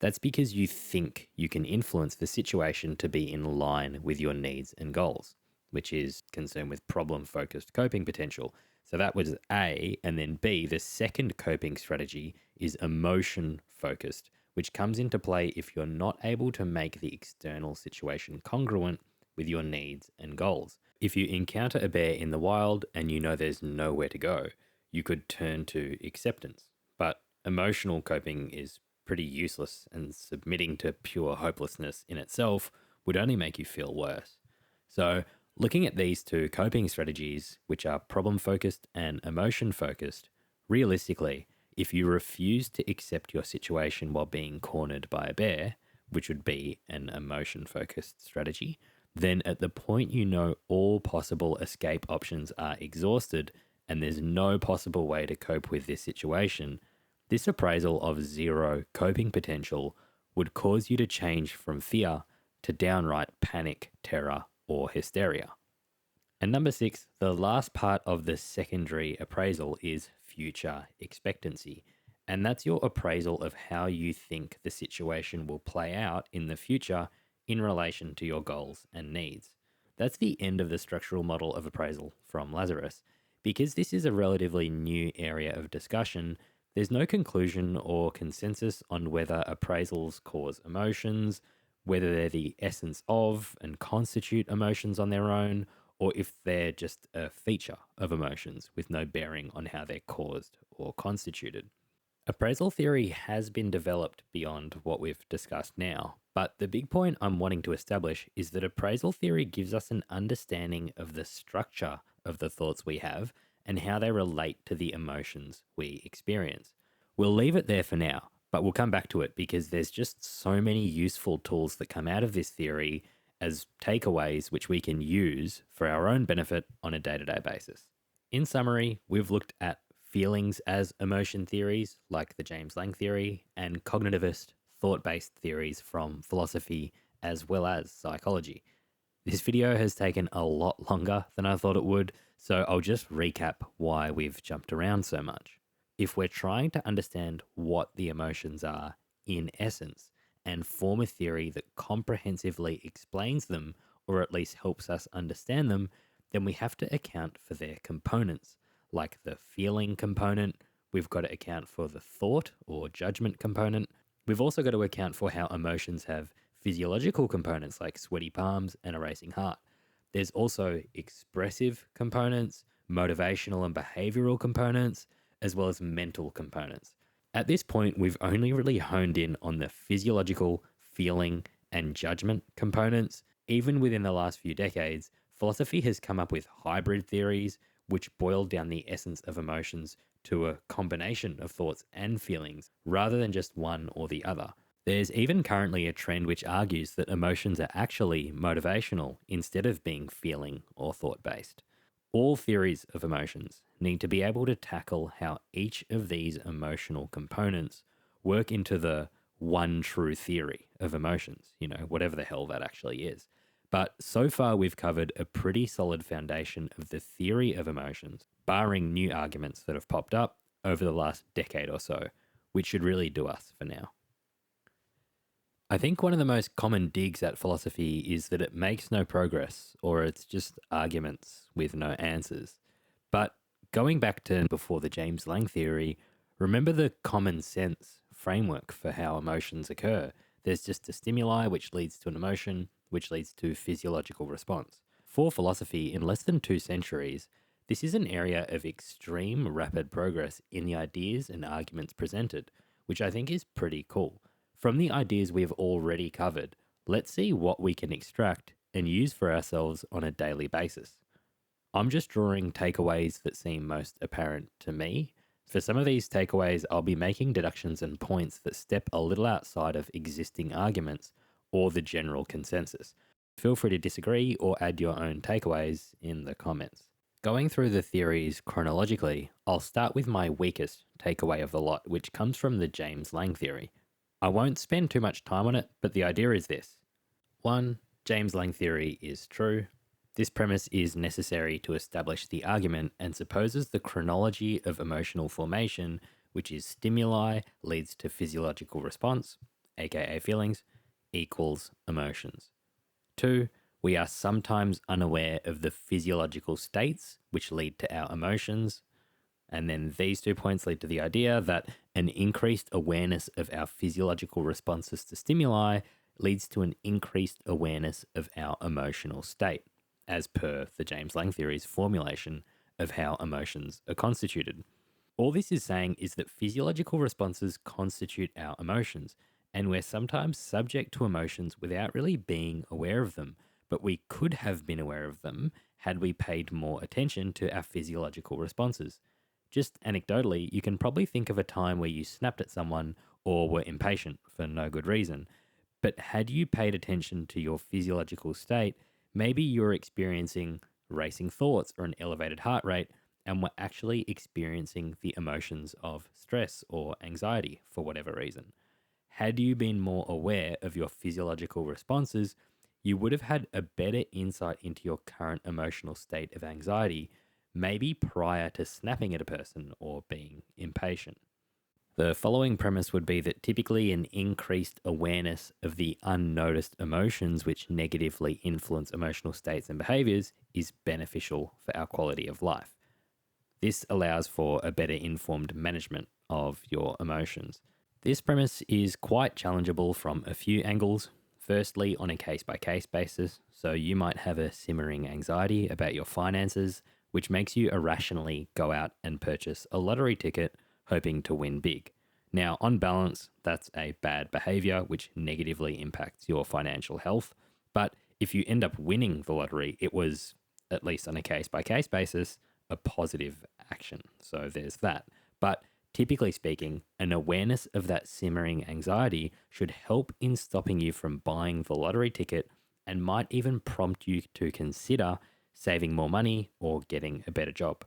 That's because you think you can influence the situation to be in line with your needs and goals, which is concerned with problem-focused coping potential. So that was A, and then B, the second coping strategy is emotion-focused, which comes into play if you're not able to make the external situation congruent with your needs and goals. If you encounter a bear in the wild and you know there's nowhere to go, you could turn to acceptance. But emotional coping is pretty useless, and submitting to pure hopelessness in itself would only make you feel worse. So, looking at these 2 coping strategies, which are problem-focused and emotion-focused, realistically, if you refuse to accept your situation while being cornered by a bear, which would be an emotion-focused strategy, then at the point you know all possible escape options are exhausted and there's no possible way to cope with this situation, this appraisal of 0 coping potential would cause you to change from fear to downright panic, terror, or hysteria. And number 6, the last part of the secondary appraisal is future expectancy. And that's your appraisal of how you think the situation will play out in the future in relation to your goals and needs. That's the end of the structural model of appraisal from Lazarus. Because this is a relatively new area of discussion, there's no conclusion or consensus on whether appraisals cause emotions, whether they're the essence of and constitute emotions on their own, or if they're just a feature of emotions with no bearing on how they're caused or constituted. Appraisal theory has been developed beyond what we've discussed now, but the big point I'm wanting to establish is that appraisal theory gives us an understanding of the structure of the thoughts we have and how they relate to the emotions we experience. We'll leave it there for now, but we'll come back to it because there's just so many useful tools that come out of this theory as takeaways which we can use for our own benefit on a day-to-day basis. In summary, we've looked at feelings as emotion theories like the James-Lange Theory and cognitivist thought-based theories from philosophy as well as psychology. This video has taken a lot longer than I thought it would, so I'll just recap why we've jumped around so much. If we're trying to understand what the emotions are in essence and form a theory that comprehensively explains them, or at least helps us understand them, then we have to account for their components, like the feeling component. We've got to account for the thought or judgment component. We've also got to account for how emotions have physiological components like sweaty palms and a racing heart. There's also expressive components, motivational and behavioral components, as well as mental components. At this point, we've only really honed in on the physiological, feeling, and judgment components. Even within the last few decades, philosophy has come up with hybrid theories, which boil down the essence of emotions to a combination of thoughts and feelings, rather than just one or the other. There's even currently a trend which argues that emotions are actually motivational instead of being feeling or thought-based. All theories of emotions need to be able to tackle how each of these emotional components work into the one true theory of emotions, whatever the hell that actually is. But so far, we've covered a pretty solid foundation of the theory of emotions, barring new arguments that have popped up over the last decade or so, which should really do us for now. I think one of the most common digs at philosophy is that it makes no progress, or it's just arguments with no answers. But going back to before the James-Lange Theory, remember the common sense framework for how emotions occur. There's just a stimuli which leads to an emotion, which leads to physiological response. For philosophy, in less than 2 centuries, this is an area of extreme rapid progress in the ideas and arguments presented, which I think is pretty cool. From the ideas we've already covered, let's see what we can extract and use for ourselves on a daily basis. I'm just drawing takeaways that seem most apparent to me. For some of these takeaways, I'll be making deductions and points that step a little outside of existing arguments or the general consensus. Feel free to disagree or add your own takeaways in the comments. Going through the theories chronologically, I'll start with my weakest takeaway of the lot, which comes from the James-Lange Theory. I won't spend too much time on it, but the idea is this. 1. James-Lange Theory is true. This premise is necessary to establish the argument and supposes the chronology of emotional formation, which is stimuli leads to physiological response, aka feelings, equals emotions. 2. We are sometimes unaware of the physiological states which lead to our emotions. And then these 2 points lead to the idea that an increased awareness of our physiological responses to stimuli leads to an increased awareness of our emotional state, as per the James-Lange Theory's formulation of how emotions are constituted. All this is saying is that physiological responses constitute our emotions, and we're sometimes subject to emotions without really being aware of them, but we could have been aware of them had we paid more attention to our physiological responses. Just anecdotally, you can probably think of a time where you snapped at someone or were impatient for no good reason. But had you paid attention to your physiological state, maybe you were experiencing racing thoughts or an elevated heart rate and were actually experiencing the emotions of stress or anxiety for whatever reason. Had you been more aware of your physiological responses, you would have had a better insight into your current emotional state of anxiety, maybe prior to snapping at a person or being impatient. The following premise would be that typically an increased awareness of the unnoticed emotions which negatively influence emotional states and behaviors is beneficial for our quality of life. This allows for a better informed management of your emotions. This premise is quite challengeable from a few angles. Firstly, on a case-by-case basis, so you might have a simmering anxiety about your finances, which makes you irrationally go out and purchase a lottery ticket hoping to win big. Now, on balance, that's a bad behavior which negatively impacts your financial health. But if you end up winning the lottery, it was, at least on a case-by-case basis, a positive action. So there's that. But typically speaking, an awareness of that simmering anxiety should help in stopping you from buying the lottery ticket and might even prompt you to consider saving more money or getting a better job.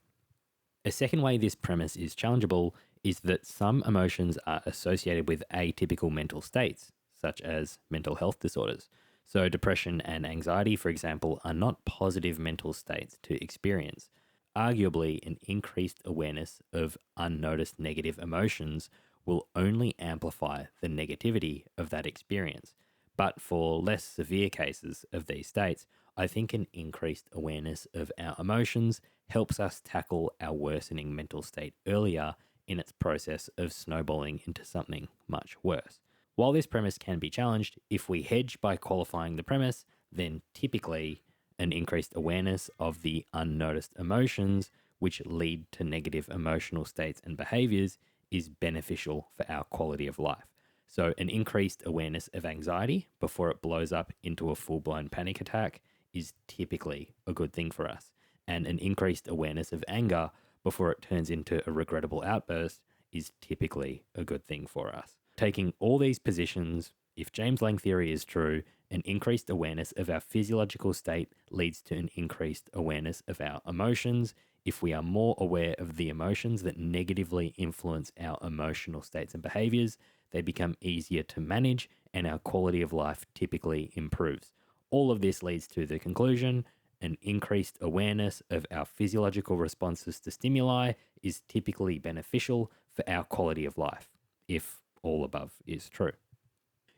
A second way this premise is challengeable is that some emotions are associated with atypical mental states, such as mental health disorders. So depression and anxiety, for example, are not positive mental states to experience. Arguably, an increased awareness of unnoticed negative emotions will only amplify the negativity of that experience. But for less severe cases of these states, I think an increased awareness of our emotions helps us tackle our worsening mental state earlier in its process of snowballing into something much worse. While this premise can be challenged, if we hedge by qualifying the premise, then typically an increased awareness of the unnoticed emotions which lead to negative emotional states and behaviors is beneficial for our quality of life. So an increased awareness of anxiety before it blows up into a full-blown panic attack is typically a good thing for us. And an increased awareness of anger before it turns into a regrettable outburst is typically a good thing for us. Taking all these positions, If James-Lange theory is true, an increased awareness of our physiological state leads to an increased awareness of our emotions. If we are more aware of the emotions that negatively influence our emotional states and behaviors, they become easier to manage and our quality of life typically improves. All of this leads to the conclusion an increased awareness of our physiological responses to stimuli is typically beneficial for our quality of life, if all above is true.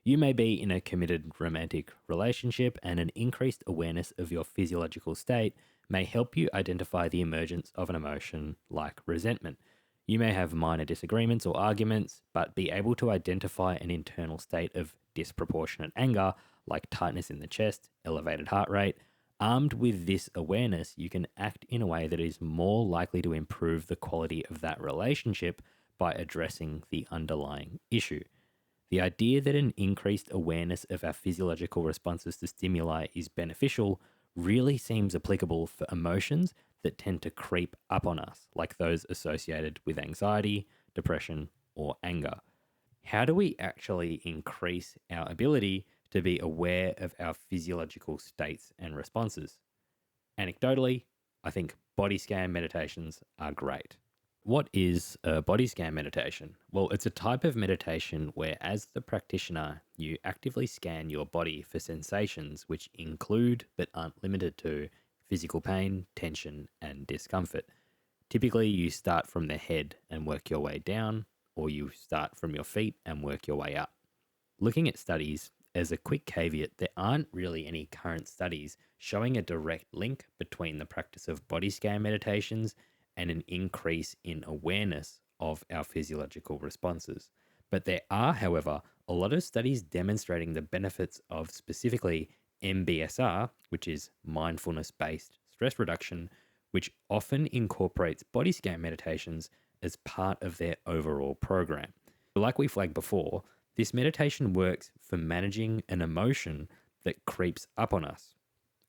You may be in a committed romantic relationship, and an increased awareness of your physiological state may help you identify the emergence of an emotion like resentment. You may have minor disagreements or arguments, but be able to identify an internal state of disproportionate anger, like tightness in the chest, elevated heart rate. Armed with this awareness, you can act in a way that is more likely to improve the quality of that relationship by addressing the underlying issue. The idea that an increased awareness of our physiological responses to stimuli is beneficial really seems applicable for emotions that tend to creep up on us, like those associated with anxiety, depression, or anger. How do we actually increase our ability to be aware of our physiological states and responses? Anecdotally, I think body scan meditations are great. What is a body scan meditation? Well, it's a type of meditation where, as the practitioner, you actively scan your body for sensations which include but aren't limited to physical pain, tension, and discomfort. Typically, you start from the head and work your way down, or you start from your feet and work your way up. Looking at studies, as a quick caveat, there aren't really any current studies showing a direct link between the practice of body scan meditations and an increase in awareness of our physiological responses. But there are, however, a lot of studies demonstrating the benefits of specifically MBSR, which is mindfulness-based stress reduction, which often incorporates body scan meditations as part of their overall program. Like we flagged before, this meditation works for managing an emotion that creeps up on us,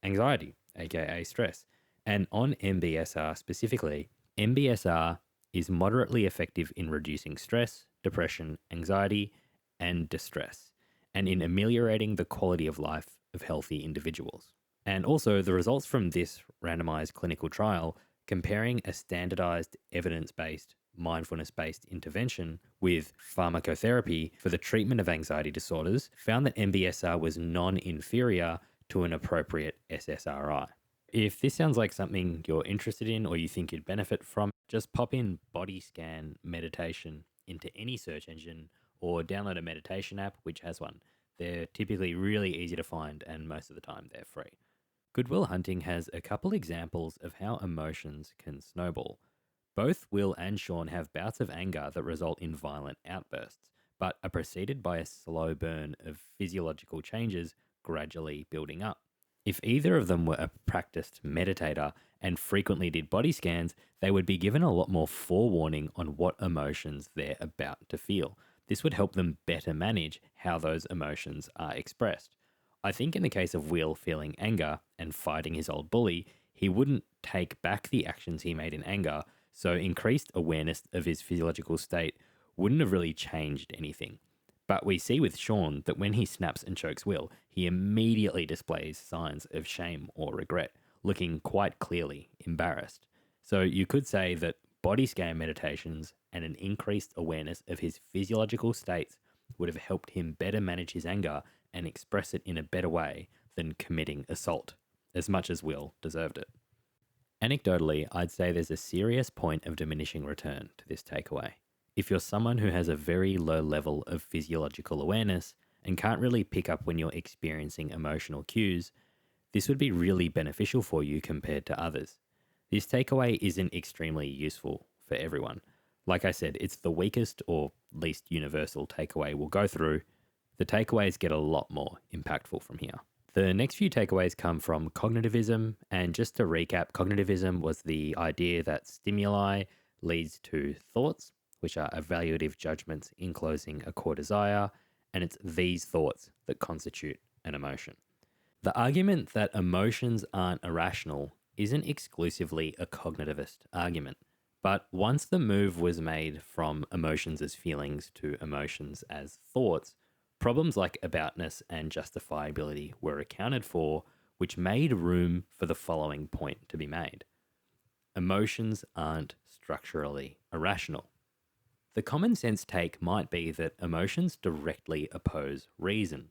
anxiety, aka stress. And on MBSR specifically, MBSR is moderately effective in reducing stress, depression, anxiety, and distress, and in ameliorating the quality of life of healthy individuals. And also, the results from this randomized clinical trial comparing a standardized evidence-based mindfulness-based intervention with pharmacotherapy for the treatment of anxiety disorders found that MBSR was non-inferior to an appropriate SSRI. If this sounds like something you're interested in or you think you'd benefit from, just pop in body scan meditation into any search engine or download a meditation app which has one. They're typically really easy to find and most of the time they're free. Good Will Hunting has a couple examples of how emotions can snowball. Both Will and Sean have bouts of anger that result in violent outbursts, but are preceded by a slow burn of physiological changes gradually building up. If either of them were a practiced meditator and frequently did body scans, they would be given a lot more forewarning on what emotions they're about to feel. This would help them better manage how those emotions are expressed. I think in the case of Will feeling anger and fighting his old bully, he wouldn't take back the actions he made in anger, so increased awareness of his physiological state wouldn't have really changed anything. But we see with Sean that when he snaps and chokes Will, he immediately displays signs of shame or regret, looking quite clearly embarrassed. So you could say that body scan meditations and an increased awareness of his physiological states would have helped him better manage his anger and express it in a better way than committing assault, as much as Will deserved it. Anecdotally, I'd say there's a serious point of diminishing return to this takeaway. If you're someone who has a very low level of physiological awareness and can't really pick up when you're experiencing emotional cues, this would be really beneficial for you compared to others. This takeaway isn't extremely useful for everyone. Like I said, it's the weakest or least universal takeaway we'll go through. The takeaways get a lot more impactful from here. The next few takeaways come from Cognitivism, and just to recap, Cognitivism was the idea that stimuli leads to thoughts, which are evaluative judgments enclosing a core desire, and it's these thoughts that constitute an emotion. The argument that emotions aren't irrational isn't exclusively a cognitivist argument, but once the move was made from emotions as feelings to emotions as thoughts, Problems like aboutness and justifiability were accounted for, which made room for the following point to be made. Emotions aren't structurally irrational. The common sense take might be that emotions directly oppose reason.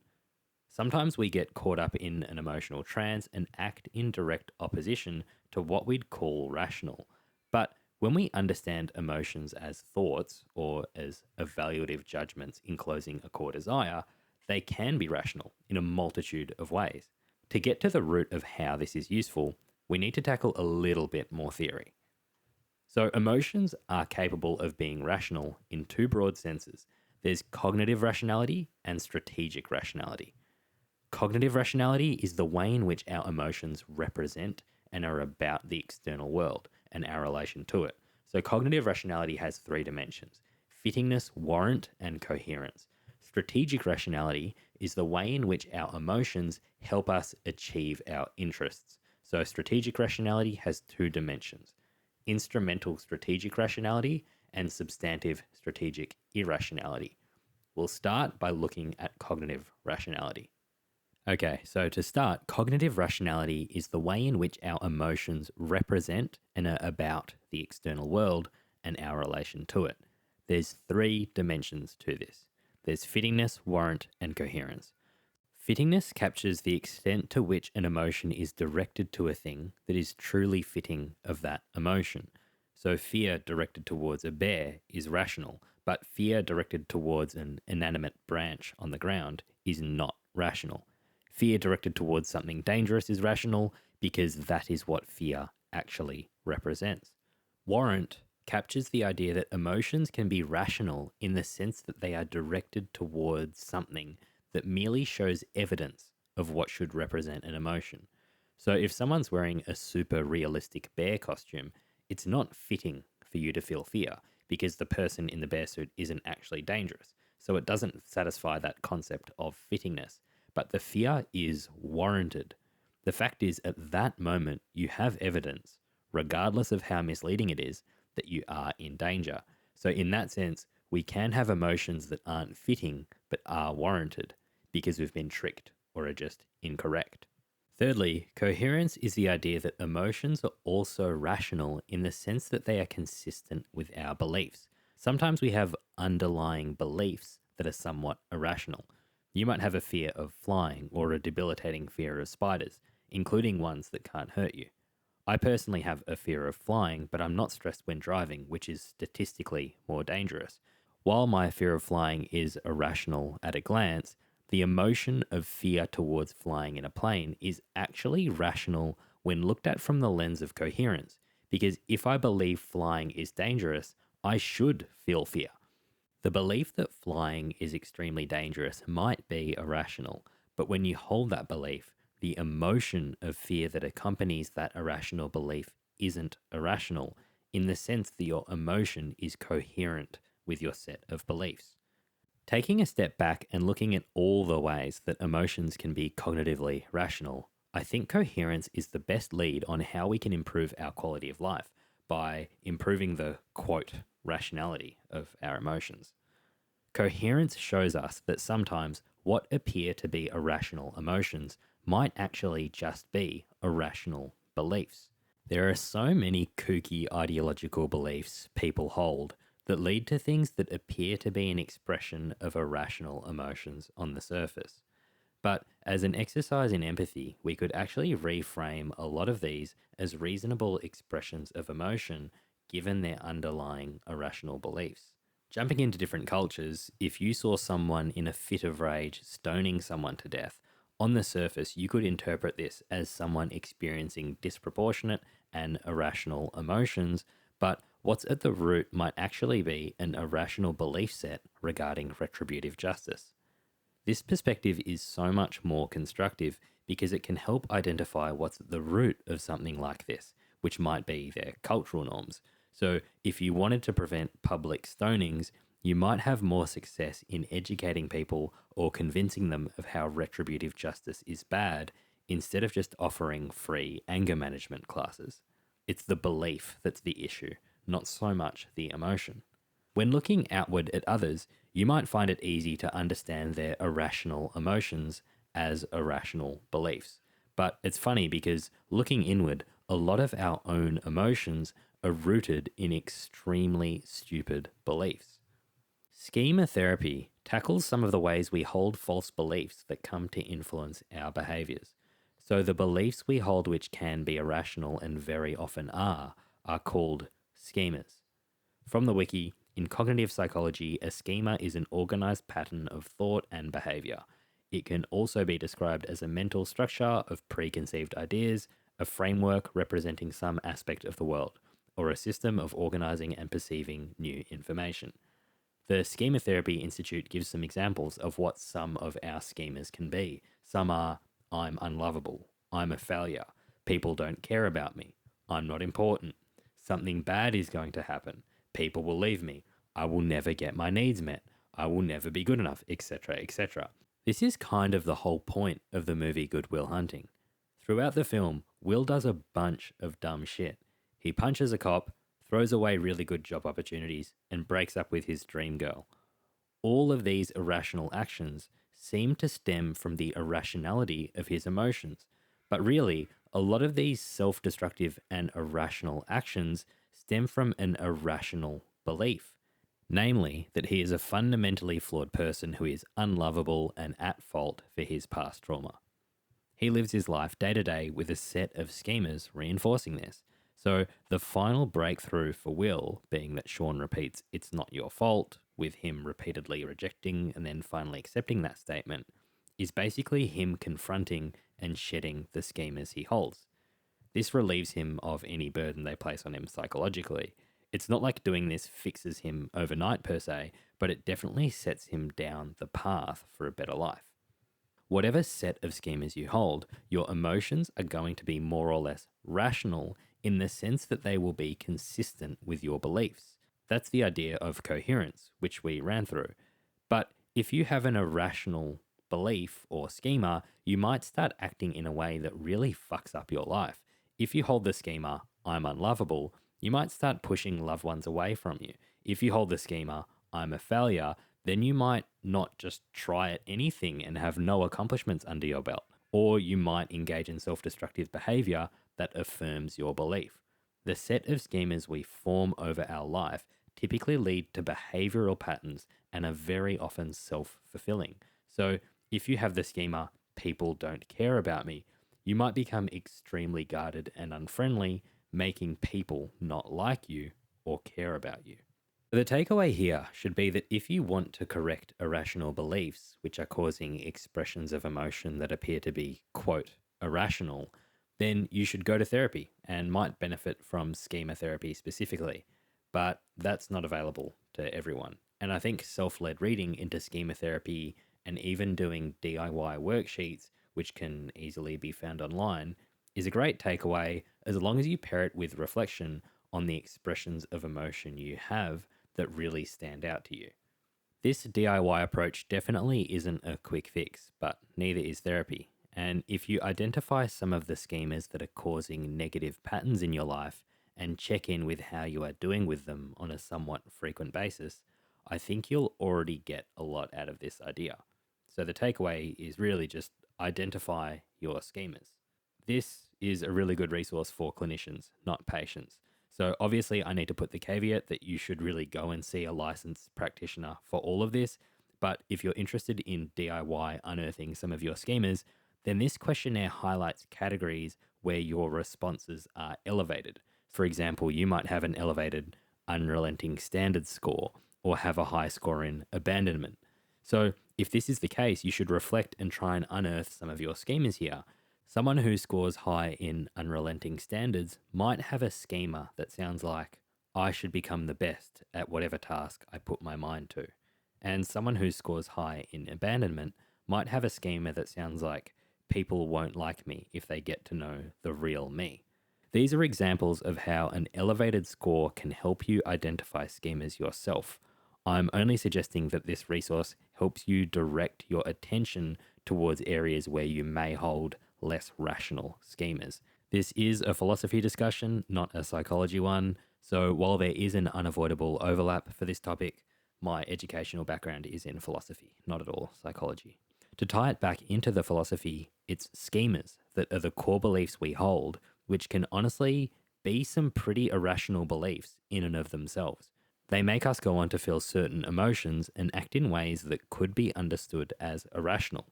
Sometimes we get caught up in an emotional trance and act in direct opposition to what we'd call rational. But when we understand emotions as thoughts or as evaluative judgments enclosing a core desire, they can be rational in a multitude of ways. To get to the root of how this is useful, we need to tackle a little bit more theory. So emotions are capable of being rational in two broad senses. There's cognitive rationality and strategic rationality. Cognitive rationality is the way in which our emotions represent and are about the external world and our relation to it. So cognitive rationality has three dimensions: fittingness, warrant, and coherence. Strategic rationality is the way in which our emotions help us achieve our interests. So strategic rationality has two dimensions: instrumental strategic rationality and substantive strategic irrationality. We'll start by looking at cognitive rationality. Okay, so to start, cognitive rationality is the way in which our emotions represent and are about the external world and our relation to it. There's three dimensions to this. There's fittingness, warrant, and coherence. Fittingness captures the extent to which an emotion is directed to a thing that is truly fitting of that emotion. So fear directed towards a bear is rational, but fear directed towards an inanimate branch on the ground is not rational. Fear directed towards something dangerous is rational because that is what fear actually represents. Warrant captures the idea that emotions can be rational in the sense that they are directed towards something that merely shows evidence of what should represent an emotion. So if someone's wearing a super realistic bear costume, it's not fitting for you to feel fear because the person in the bear suit isn't actually dangerous. So it doesn't satisfy that concept of fittingness. But the fear is warranted. The fact is, at that moment, you have evidence, regardless of how misleading it is, that you are in danger. So in that sense, we can have emotions that aren't fitting, but are warranted, because we've been tricked or are just incorrect. Thirdly, coherence is the idea that emotions are also rational in the sense that they are consistent with our beliefs. Sometimes we have underlying beliefs that are somewhat irrational. You might have a fear of flying or a debilitating fear of spiders, including ones that can't hurt you. I personally have a fear of flying, but I'm not stressed when driving, which is statistically more dangerous. While my fear of flying is irrational at a glance, the emotion of fear towards flying in a plane is actually rational when looked at from the lens of coherence, because if I believe flying is dangerous, I should feel fear. The belief that flying is extremely dangerous might be irrational, but when you hold that belief, the emotion of fear that accompanies that irrational belief isn't irrational in the sense that your emotion is coherent with your set of beliefs. Taking a step back and looking at all the ways that emotions can be cognitively rational, I think coherence is the best lead on how we can improve our quality of life by improving the, quote, rationality of our emotions. Coherence shows us that sometimes what appear to be irrational emotions might actually just be irrational beliefs. There are so many kooky ideological beliefs people hold that lead to things that appear to be an expression of irrational emotions on the surface. But as an exercise in empathy, we could actually reframe a lot of these as reasonable expressions of emotion given their underlying irrational beliefs. Jumping into different cultures, if you saw someone in a fit of rage stoning someone to death, on the surface you could interpret this as someone experiencing disproportionate and irrational emotions, but what's at the root might actually be an irrational belief set regarding retributive justice. This perspective is so much more constructive because it can help identify what's at the root of something like this, which might be their cultural norms. So if you wanted to prevent public stonings, you might have more success in educating people or convincing them of how retributive justice is bad instead of just offering free anger management classes. It's the belief that's the issue, not so much the emotion. When looking outward at others, you might find it easy to understand their irrational emotions as irrational beliefs. But it's funny because looking inward, a lot of our own emotions are rooted in extremely stupid beliefs. Schema therapy tackles some of the ways we hold false beliefs that come to influence our behaviors. So, the beliefs we hold, which can be irrational and very often are called schemas. From the wiki, in cognitive psychology, a schema is an organized pattern of thought and behavior. It can also be described as a mental structure of preconceived ideas, a framework representing some aspect of the world, or a system of organizing and perceiving new information. The Schema Therapy Institute gives some examples of what some of our schemas can be. Some are, I'm unlovable, I'm a failure, people don't care about me, I'm not important, something bad is going to happen, people will leave me, I will never get my needs met, I will never be good enough, etc., etc. This is kind of the whole point of the movie Good Will Hunting. Throughout the film, Will does a bunch of dumb shit. He punches a cop, throws away really good job opportunities, and breaks up with his dream girl. All of these irrational actions seem to stem from the irrationality of his emotions. But really, a lot of these self-destructive and irrational actions stem from an irrational belief. Namely, that he is a fundamentally flawed person who is unlovable and at fault for his past trauma. He lives his life day to day with a set of schemas reinforcing this. So the final breakthrough for Will being that Sean repeats, "It's not your fault," with him repeatedly rejecting and then finally accepting that statement, is basically him confronting and shedding the schemas he holds. This relieves him of any burden they place on him psychologically. It's not like doing this fixes him overnight per se, but it definitely sets him down the path for a better life. Whatever set of schemas you hold, your emotions are going to be more or less rational in the sense that they will be consistent with your beliefs. That's the idea of coherence, which we ran through. But if you have an irrational belief or schema, you might start acting in a way that really fucks up your life. If you hold the schema, I'm unlovable, you might start pushing loved ones away from you. If you hold the schema, I'm a failure, then you might not just try at anything and have no accomplishments under your belt. Or you might engage in self-destructive behavior that affirms your belief. The set of schemas we form over our life typically lead to behavioral patterns and are very often self-fulfilling. So if you have the schema, people don't care about me, you might become extremely guarded and unfriendly, making people not like you or care about you. The takeaway here should be that if you want to correct irrational beliefs, which are causing expressions of emotion that appear to be, quote, irrational, then you should go to therapy and might benefit from schema therapy specifically. But that's not available to everyone. And I think self-led reading into schema therapy and even doing DIY worksheets, which can easily be found online, is a great takeaway as long as you pair it with reflection on the expressions of emotion you have that really stand out to you. This DIY approach definitely isn't a quick fix, but neither is therapy. And if you identify some of the schemas that are causing negative patterns in your life and check in with how you are doing with them on a somewhat frequent basis, I think you'll already get a lot out of this idea. So the takeaway is really just identify your schemas. This is a really good resource for clinicians, not patients. So obviously I need to put the caveat that you should really go and see a licensed practitioner for all of this. But if you're interested in DIY unearthing some of your schemas, then this questionnaire highlights categories where your responses are elevated. For example, you might have an elevated unrelenting standards score or have a high score in abandonment. So if this is the case, you should reflect and try and unearth some of your schemas here. Someone who scores high in unrelenting standards might have a schema that sounds like, I should become the best at whatever task I put my mind to. And someone who scores high in abandonment might have a schema that sounds like, people won't like me if they get to know the real me. These are examples of how an elevated score can help you identify schemas yourself. I'm only suggesting that this resource helps you direct your attention towards areas where you may hold less rational schemas. This is a philosophy discussion, not a psychology one, So while there is an unavoidable overlap for this topic, my educational background is in philosophy, not at all psychology. To tie it back into the philosophy, it's schemas that are the core beliefs we hold, which can honestly be some pretty irrational beliefs in and of themselves. They make us go on to feel certain emotions and act in ways that could be understood as irrational.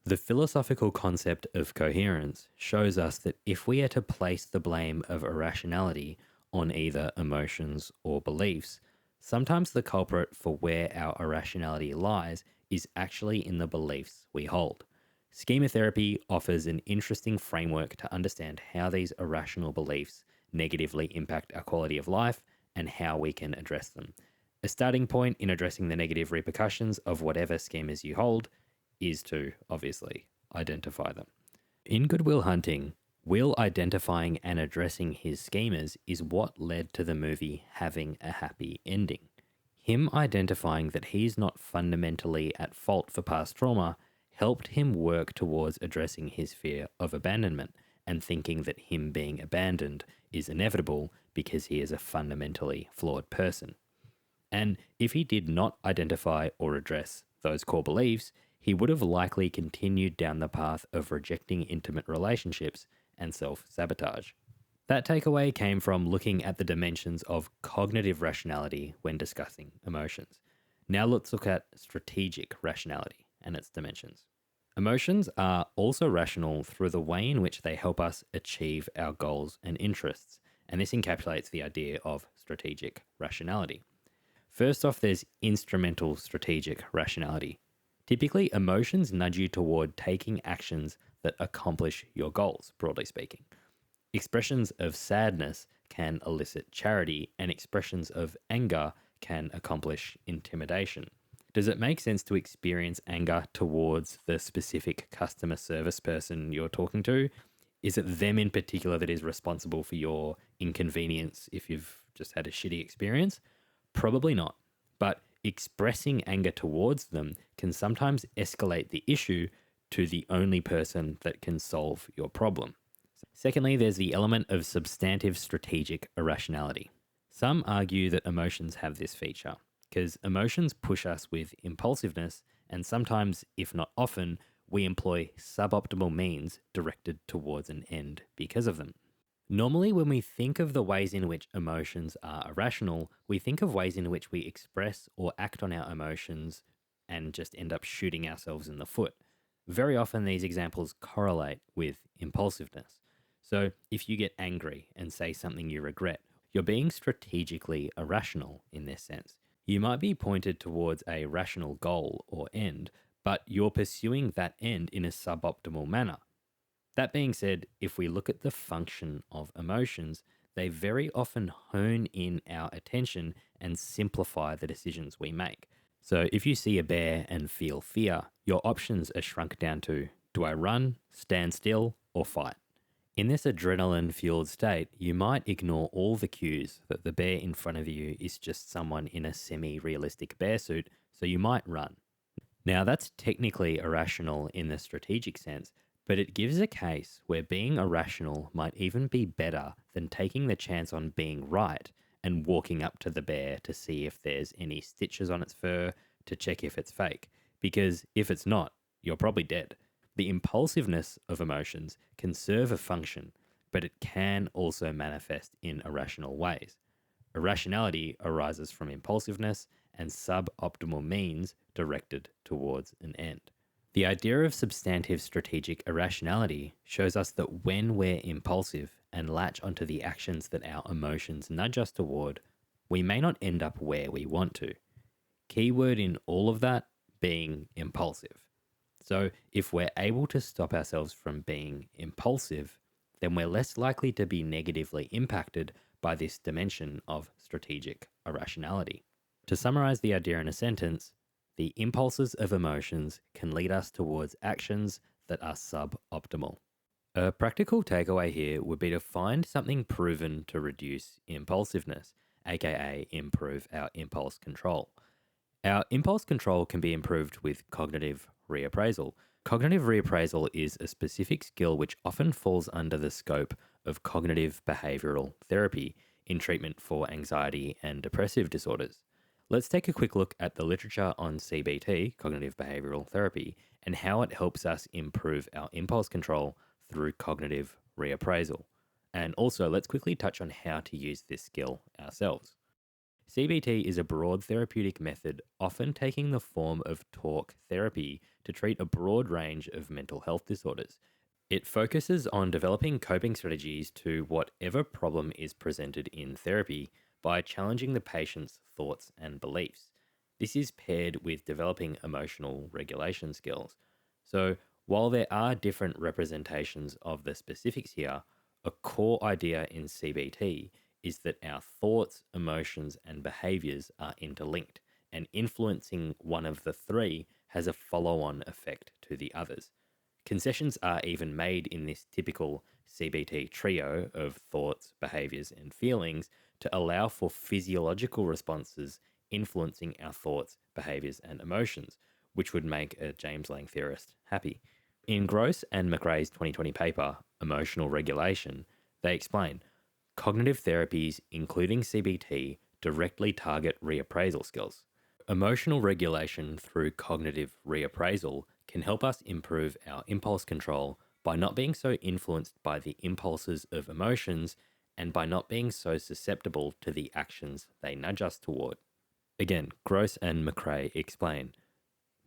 The philosophical concept of coherence shows us that if we are to place the blame of irrationality on either emotions or beliefs, sometimes the culprit for where our irrationality lies is actually in the beliefs we hold. Schema therapy offers an interesting framework to understand how these irrational beliefs negatively impact our quality of life and how we can address them. A starting point in addressing the negative repercussions of whatever schemas you hold is to, obviously, identify them. In Good Will Hunting, Will identifying and addressing his schemas is what led to the movie having a happy ending. Him identifying that he's not fundamentally at fault for past trauma helped him work towards addressing his fear of abandonment and thinking that him being abandoned is inevitable because he is a fundamentally flawed person. And if he did not identify or address those core beliefs, he would have likely continued down the path of rejecting intimate relationships and self-sabotage. That takeaway came from looking at the dimensions of cognitive rationality when discussing emotions. Now let's look at strategic rationality and its dimensions. Emotions are also rational through the way in which they help us achieve our goals and interests, and this encapsulates the idea of strategic rationality. First off, there's instrumental strategic rationality. Typically, emotions nudge you toward taking actions that accomplish your goals, broadly speaking. Expressions of sadness can elicit charity, and expressions of anger can accomplish intimidation. Does it make sense to experience anger towards the specific customer service person you're talking to? Is it them in particular that is responsible for your inconvenience if you've just had a shitty experience? Probably not. But expressing anger towards them can sometimes escalate the issue to the only person that can solve your problem. Secondly, there's the element of substantive strategic irrationality. Some argue that emotions have this feature because emotions push us with impulsiveness, and sometimes, if not often, we employ suboptimal means directed towards an end because of them. Normally, when we think of the ways in which emotions are irrational, we think of ways in which we express or act on our emotions and just end up shooting ourselves in the foot. Very often, these examples correlate with impulsiveness. So, if you get angry and say something you regret, you're being strategically irrational in this sense. You might be pointed towards a rational goal or end, but you're pursuing that end in a suboptimal manner. That being said, if we look at the function of emotions, they very often hone in our attention and simplify the decisions we make. So if you see a bear and feel fear, your options are shrunk down to, do I run, stand still, or fight? In this adrenaline-fueled state, you might ignore all the cues that the bear in front of you is just someone in a semi-realistic bear suit, so you might run. Now that's technically irrational in the strategic sense, but it gives a case where being irrational might even be better than taking the chance on being right and walking up to the bear to see if there's any stitches on its fur to check if it's fake. Because if it's not, you're probably dead. The impulsiveness of emotions can serve a function, but it can also manifest in irrational ways. Irrationality arises from impulsiveness and suboptimal means directed towards an end. The idea of substantive strategic irrationality shows us that when we're impulsive and latch onto the actions that our emotions nudge us toward, we may not end up where we want to. Keyword in all of that being impulsive. So if we're able to stop ourselves from being impulsive, then we're less likely to be negatively impacted by this dimension of strategic irrationality. To summarize the idea in a sentence, the impulses of emotions can lead us towards actions that are suboptimal. A practical takeaway here would be to find something proven to reduce impulsiveness, aka improve our impulse control. Our impulse control can be improved with cognitive reappraisal. Cognitive reappraisal is a specific skill which often falls under the scope of cognitive behavioral therapy, in treatment for anxiety and depressive disorders. Let's take a quick look at the literature on CBT, cognitive behavioral therapy, and how it helps us improve our impulse control through cognitive reappraisal. And also, let's quickly touch on how to use this skill ourselves. CBT is a broad therapeutic method, often taking the form of talk therapy to treat a broad range of mental health disorders. It focuses on developing coping strategies to whatever problem is presented in therapy by challenging the patient's thoughts and beliefs. This is paired with developing emotional regulation skills. So, while there are different representations of the specifics here, a core idea in CBT is that our thoughts, emotions, and behaviors are interlinked, and influencing one of the three has a follow on effect to the others. Concessions are even made in this typical CBT trio of thoughts, behaviors, and feelings to allow for physiological responses influencing our thoughts, behaviors, and emotions, which would make a James-Lange theorist happy. In Gross and McRae's 2020 paper, Emotional Regulation, they explain cognitive therapies, including CBT, directly target reappraisal skills. Emotional regulation through cognitive reappraisal can help us improve our impulse control by not being so influenced by the impulses of emotions and by not being so susceptible to the actions they nudge us toward. Again, Gross and McRae explain.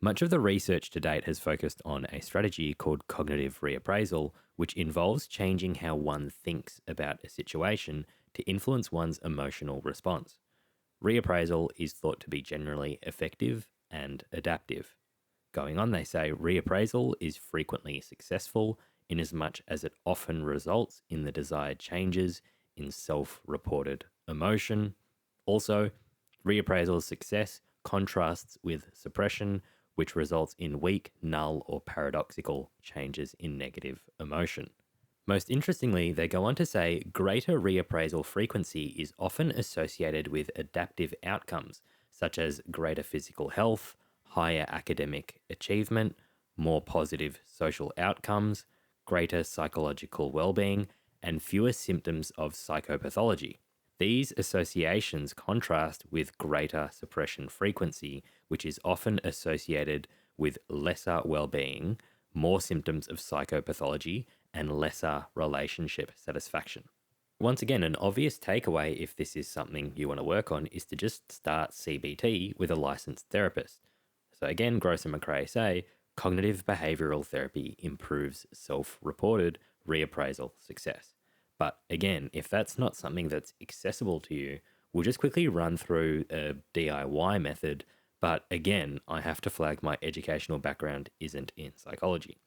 Much of the research to date has focused on a strategy called cognitive reappraisal, which involves changing how one thinks about a situation to influence one's emotional response. Reappraisal is thought to be generally effective and adaptive. Going on, they say reappraisal is frequently successful inasmuch as it often results in the desired changes in self-reported emotion. Also, reappraisal's success contrasts with suppression, which results in weak, null, or paradoxical changes in negative emotion. Most interestingly, they go on to say greater reappraisal frequency is often associated with adaptive outcomes, such as greater physical health, higher academic achievement, more positive social outcomes, greater psychological well-being, and fewer symptoms of psychopathology. These associations contrast with greater suppression frequency, which is often associated with lesser well-being, more symptoms of psychopathology, and lesser relationship satisfaction. Once again, an obvious takeaway if this is something you want to work on is to just start CBT with a licensed therapist. So again, Gross and McRae say, cognitive behavioural therapy improves self-reported reappraisal success. But again, if that's not something that's accessible to you, we'll just quickly run through a DIY method. But again, I have to flag my educational background isn't in psychology.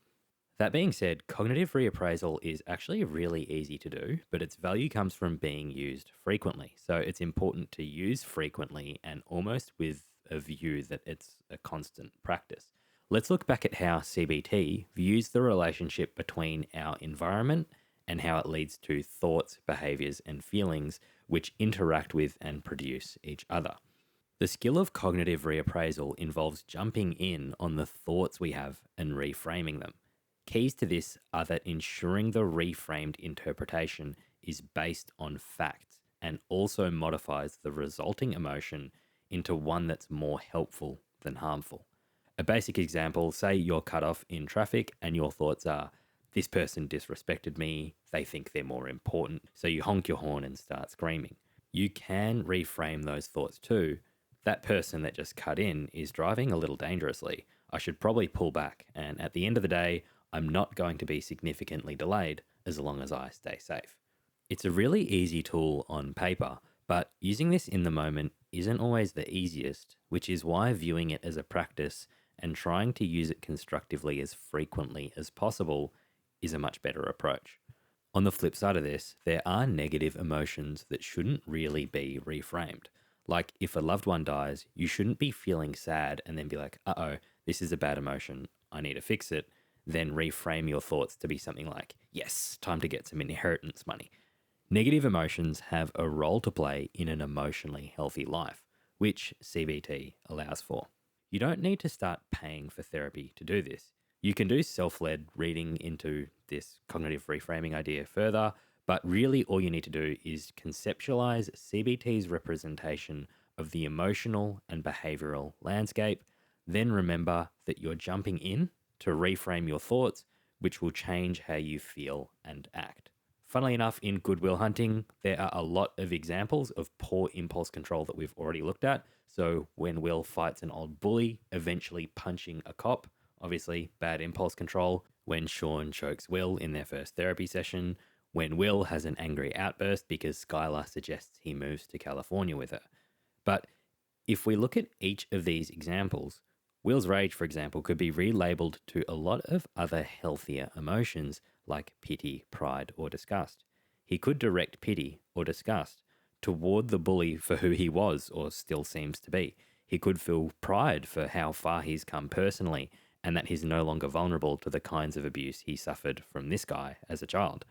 That being said, cognitive reappraisal is actually really easy to do, but its value comes from being used frequently. So it's important to use frequently and almost with a view that it's a constant practice. Let's look back at how CBT views the relationship between our environment and how it leads to thoughts, behaviors, and feelings which interact with and produce each other. The skill of cognitive reappraisal involves jumping in on the thoughts we have and reframing them. Keys to this are that ensuring the reframed interpretation is based on facts and also modifies the resulting emotion into one that's more helpful than harmful. A basic example, say you're cut off in traffic and your thoughts are, this person disrespected me, they think they're more important, so you honk your horn and start screaming. You can reframe those thoughts too. That person that just cut in is driving a little dangerously. I should probably pull back, and at the end of the day, I'm not going to be significantly delayed as long as I stay safe. It's a really easy tool on paper, but using this in the moment isn't always the easiest, which is why viewing it as a practice and trying to use it constructively as frequently as possible is a much better approach. On the flip side of this, there are negative emotions that shouldn't really be reframed. Like if a loved one dies, you shouldn't be feeling sad and then be like, uh-oh, this is a bad emotion, I need to fix it. Then reframe your thoughts to be something like, yes, time to get some inheritance money. Negative emotions have a role to play in an emotionally healthy life, which CBT allows for. You don't need to start paying for therapy to do this. You can do self-led reading into this cognitive reframing idea further, But really, all you need to do is conceptualize CBT's representation of the emotional and behavioral landscape. Then remember that you're jumping in to reframe your thoughts, which will change how you feel and act. Funnily enough, in Good Will Hunting, there are a lot of examples of poor impulse control that we've already looked at. So when Will fights an old bully, eventually punching a cop, obviously bad impulse control. When Sean chokes Will in their first therapy session, when Will has an angry outburst because Skylar suggests he moves to California with her. But if we look at each of these examples, Will's rage, for example, could be relabeled to a lot of other healthier emotions like pity, pride, or disgust. He could direct pity or disgust toward the bully for who he was or still seems to be. He could feel pride for how far he's come personally and that he's no longer vulnerable to the kinds of abuse he suffered from this guy as a child.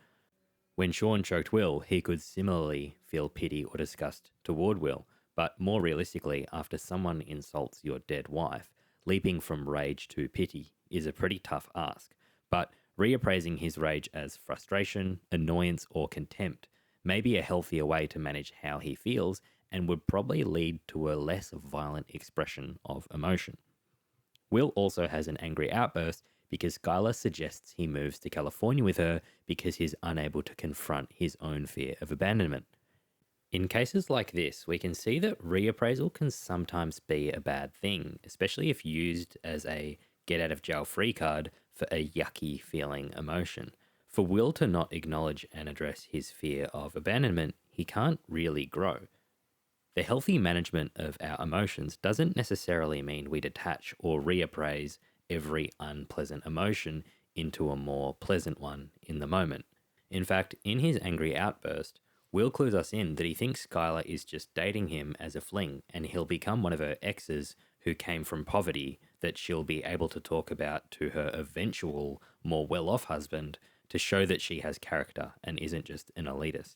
When Sean choked Will, he could similarly feel pity or disgust toward Will, but more realistically, after someone insults your dead wife, leaping from rage to pity is a pretty tough ask. But reappraising his rage as frustration, annoyance, or contempt may be a healthier way to manage how he feels and would probably lead to a less violent expression of emotion. Will also has an angry outburst because Skylar suggests he moves to California with her because he's unable to confront his own fear of abandonment. In cases like this, we can see that reappraisal can sometimes be a bad thing, especially if used as a get out of jail free card for a yucky feeling emotion. For Will to not acknowledge and address his fear of abandonment, he can't really grow. The healthy management of our emotions doesn't necessarily mean we detach or reappraise every unpleasant emotion into a more pleasant one in the moment. In fact, in his angry outburst, Will clues us in that he thinks Skylar is just dating him as a fling and he'll become one of her exes who came from poverty that she'll be able to talk about to her eventual, more well-off husband to show that she has character and isn't just an elitist.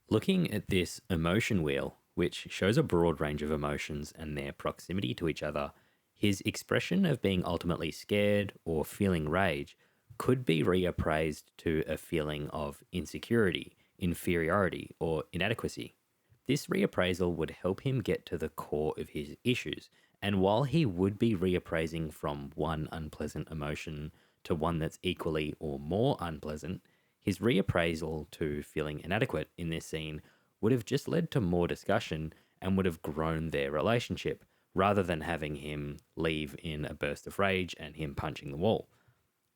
Looking at this emotion wheel, which shows a broad range of emotions and their proximity to each other, his expression of being ultimately scared or feeling rage could be reappraised to a feeling of insecurity, inferiority, or inadequacy. This reappraisal would help him get to the core of his issues, and while he would be reappraising from one unpleasant emotion to one that's equally or more unpleasant, his reappraisal to feeling inadequate in this scene would have just led to more discussion and would have grown their relationship, rather than having him leave in a burst of rage and him punching the wall.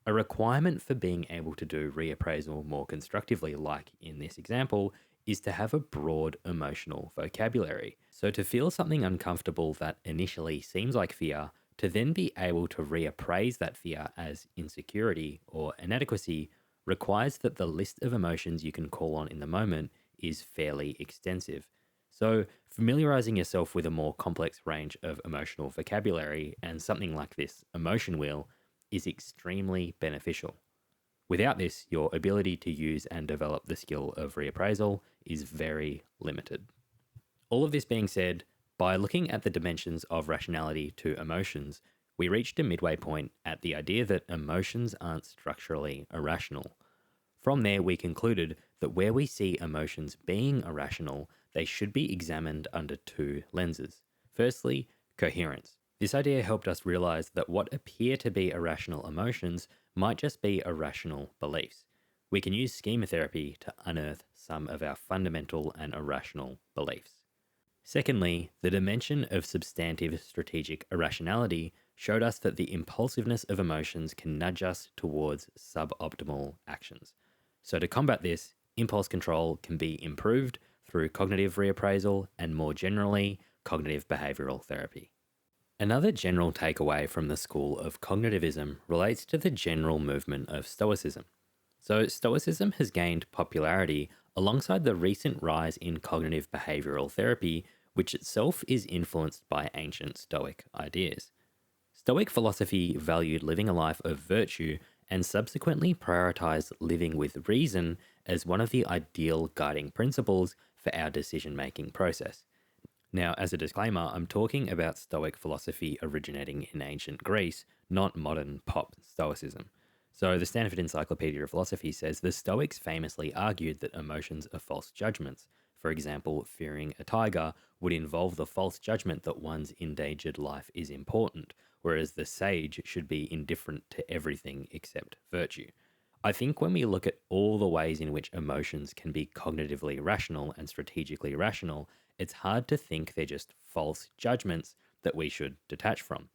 A requirement for being able to do reappraisal more constructively, like in this example, is to have a broad emotional vocabulary. So to feel something uncomfortable that initially seems like fear, to then be able to reappraise that fear as insecurity or inadequacy requires that the list of emotions you can call on in the moment is fairly extensive. So familiarizing yourself with a more complex range of emotional vocabulary and something like this emotion wheel is extremely beneficial. Without this, your ability to use and develop the skill of reappraisal is very limited. All of this being said, by looking at the dimensions of rationality to emotions, we reached a midway point at the idea that emotions aren't structurally irrational. From there, we concluded that where we see emotions being irrational, they should be examined under two lenses. Firstly, coherence. This idea helped us realize that what appear to be irrational emotions might just be irrational beliefs. We can use schema therapy to unearth some of our fundamental and irrational beliefs. Secondly, the dimension of substantive strategic irrationality showed us that the impulsiveness of emotions can nudge us towards suboptimal actions. So to combat this, impulse control can be improved through cognitive reappraisal and more generally, cognitive behavioural therapy. Another general takeaway from the school of cognitivism relates to the general movement of Stoicism. So Stoicism has gained popularity alongside the recent rise in cognitive behavioural therapy, which itself is influenced by ancient Stoic ideas. Stoic philosophy valued living a life of virtue and subsequently prioritized living with reason as one of the ideal guiding principles for our decision-making process. Now, as a disclaimer, I'm talking about Stoic philosophy originating in ancient Greece, not modern pop Stoicism. So the Stanford Encyclopedia of Philosophy says the Stoics famously argued that emotions are false judgments. For example, fearing a tiger would involve the false judgment that one's endangered life is important, whereas the sage should be indifferent to everything except virtue. I think when we look at all the ways in which emotions can be cognitively rational and strategically rational, it's hard to think they're just false judgments that we should detach from.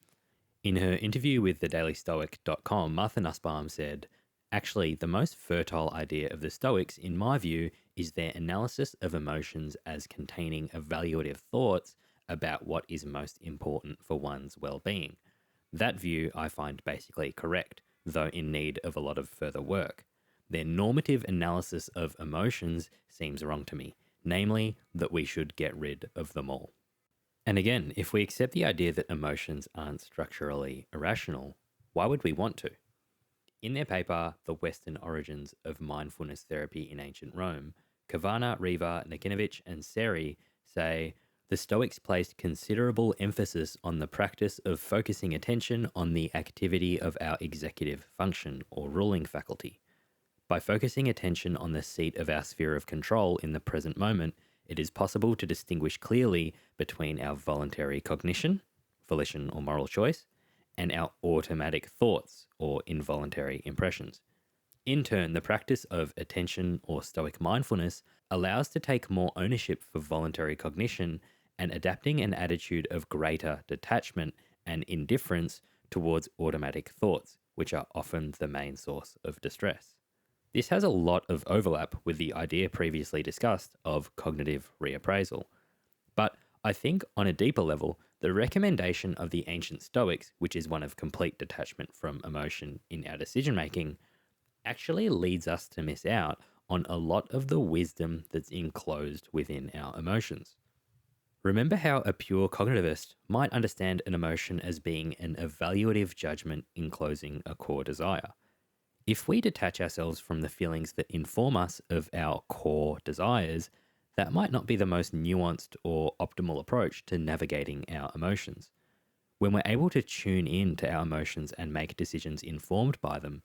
In her interview with thedailystoic.com, Martha Nussbaum said, actually, the most fertile idea of the Stoics, in my view, is their analysis of emotions as containing evaluative thoughts about what is most important for one's well-being. That view I find basically correct, though in need of a lot of further work. Their normative analysis of emotions seems wrong to me, namely that we should get rid of them all. And again, if we accept the idea that emotions aren't structurally irrational, why would we want to? In their paper, The Western Origins of Mindfulness Therapy in Ancient Rome, Kavana, Riva, Nakinovich, and Seri say, the Stoics placed considerable emphasis on the practice of focusing attention on the activity of our executive function or ruling faculty. By focusing attention on the seat of our sphere of control in the present moment, it is possible to distinguish clearly between our voluntary cognition, volition or moral choice, and our automatic thoughts or involuntary impressions. In turn, the practice of attention or Stoic mindfulness allows to take more ownership for voluntary cognition and adapting an attitude of greater detachment and indifference towards automatic thoughts, which are often the main source of distress. This has a lot of overlap with the idea previously discussed of cognitive reappraisal. But I think on a deeper level, the recommendation of the ancient Stoics, which is one of complete detachment from emotion in our decision making, actually leads us to miss out on a lot of the wisdom that's enclosed within our emotions. Remember how a pure cognitivist might understand an emotion as being an evaluative judgment enclosing a core desire. If we detach ourselves from the feelings that inform us of our core desires, that might not be the most nuanced or optimal approach to navigating our emotions. When we're able to tune in to our emotions and make decisions informed by them,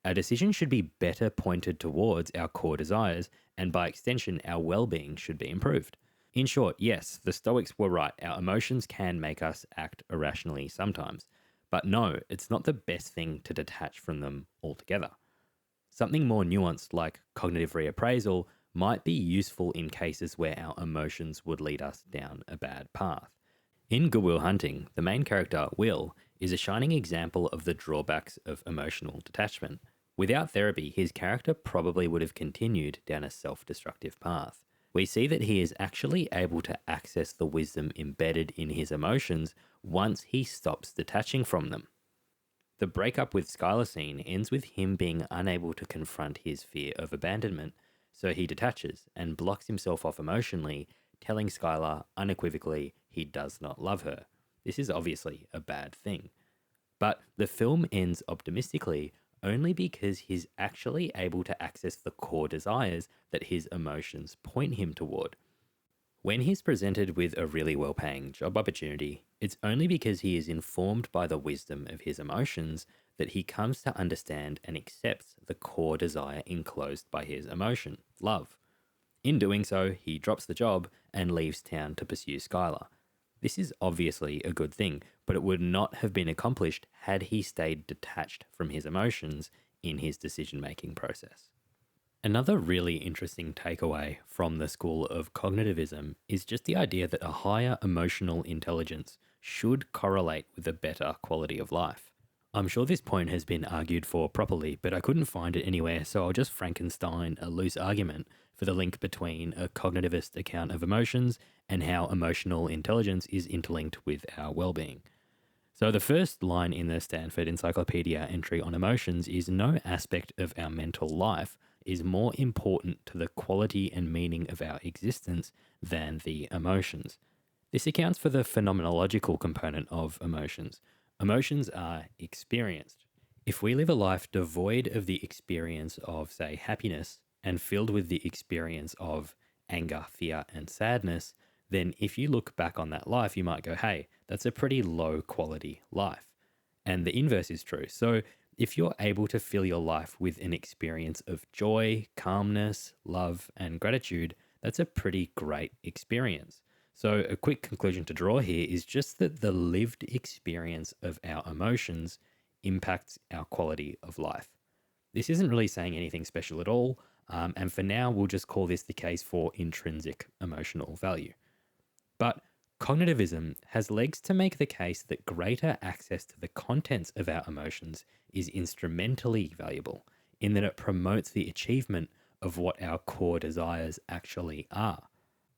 our decisions should be better pointed towards our core desires, and by extension, our well-being should be improved. In short, yes, the Stoics were right. Our emotions can make us act irrationally sometimes. But no, it's not the best thing to detach from them altogether. Something more nuanced like cognitive reappraisal might be useful in cases where our emotions would lead us down a bad path. In Good Will Hunting, the main character, Will, is a shining example of the drawbacks of emotional detachment. Without therapy, his character probably would have continued down a self-destructive path. We see that he is actually able to access the wisdom embedded in his emotions once he stops detaching from them. The breakup with Skylar scene ends with him being unable to confront his fear of abandonment, so he detaches and blocks himself off emotionally, telling Skylar unequivocally he does not love her. This is obviously a bad thing. But the film ends optimistically only because he's actually able to access the core desires that his emotions point him toward. When he's presented with a really well-paying job opportunity, it's only because he is informed by the wisdom of his emotions that he comes to understand and accepts the core desire enclosed by his emotion, love. In doing so, he drops the job and leaves town to pursue Skylar. This is obviously a good thing, but it would not have been accomplished had he stayed detached from his emotions in his decision-making process. Another really interesting takeaway from the school of cognitivism is just the idea that a higher emotional intelligence should correlate with a better quality of life. I'm sure this point has been argued for properly, but I couldn't find it anywhere, so I'll just Frankenstein a loose argument for the link between a cognitivist account of emotions and how emotional intelligence is interlinked with our well-being. So the first line in the Stanford Encyclopedia entry on emotions is no aspect of our mental life is more important to the quality and meaning of our existence than the emotions. This accounts for the phenomenological component of emotions. Emotions are experienced. If we live a life devoid of the experience of, say, happiness and filled with the experience of anger, fear, and sadness, then if you look back on that life, you might go, hey, that's a pretty low quality life. And the inverse is true. So If you're able to fill your life with an experience of joy, calmness, love, and gratitude, that's a pretty great experience. So, a quick conclusion to draw here is just that the lived experience of our emotions impacts our quality of life. This isn't really saying anything special at all, and for now, we'll just call this the case for intrinsic emotional value. But cognitivism has legs to make the case that greater access to the contents of our emotions is instrumentally valuable, in that it promotes the achievement of what our core desires actually are.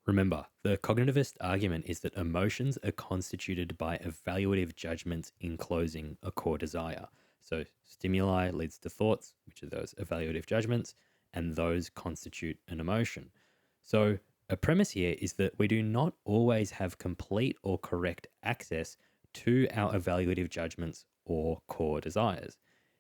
Remember, the cognitivist argument is that emotions are constituted by evaluative judgments enclosing a core desire. So, stimuli leads to thoughts, which are those evaluative judgments, and those constitute an emotion. So, a premise here is that we do not always have complete or correct access to our evaluative judgments or core desires,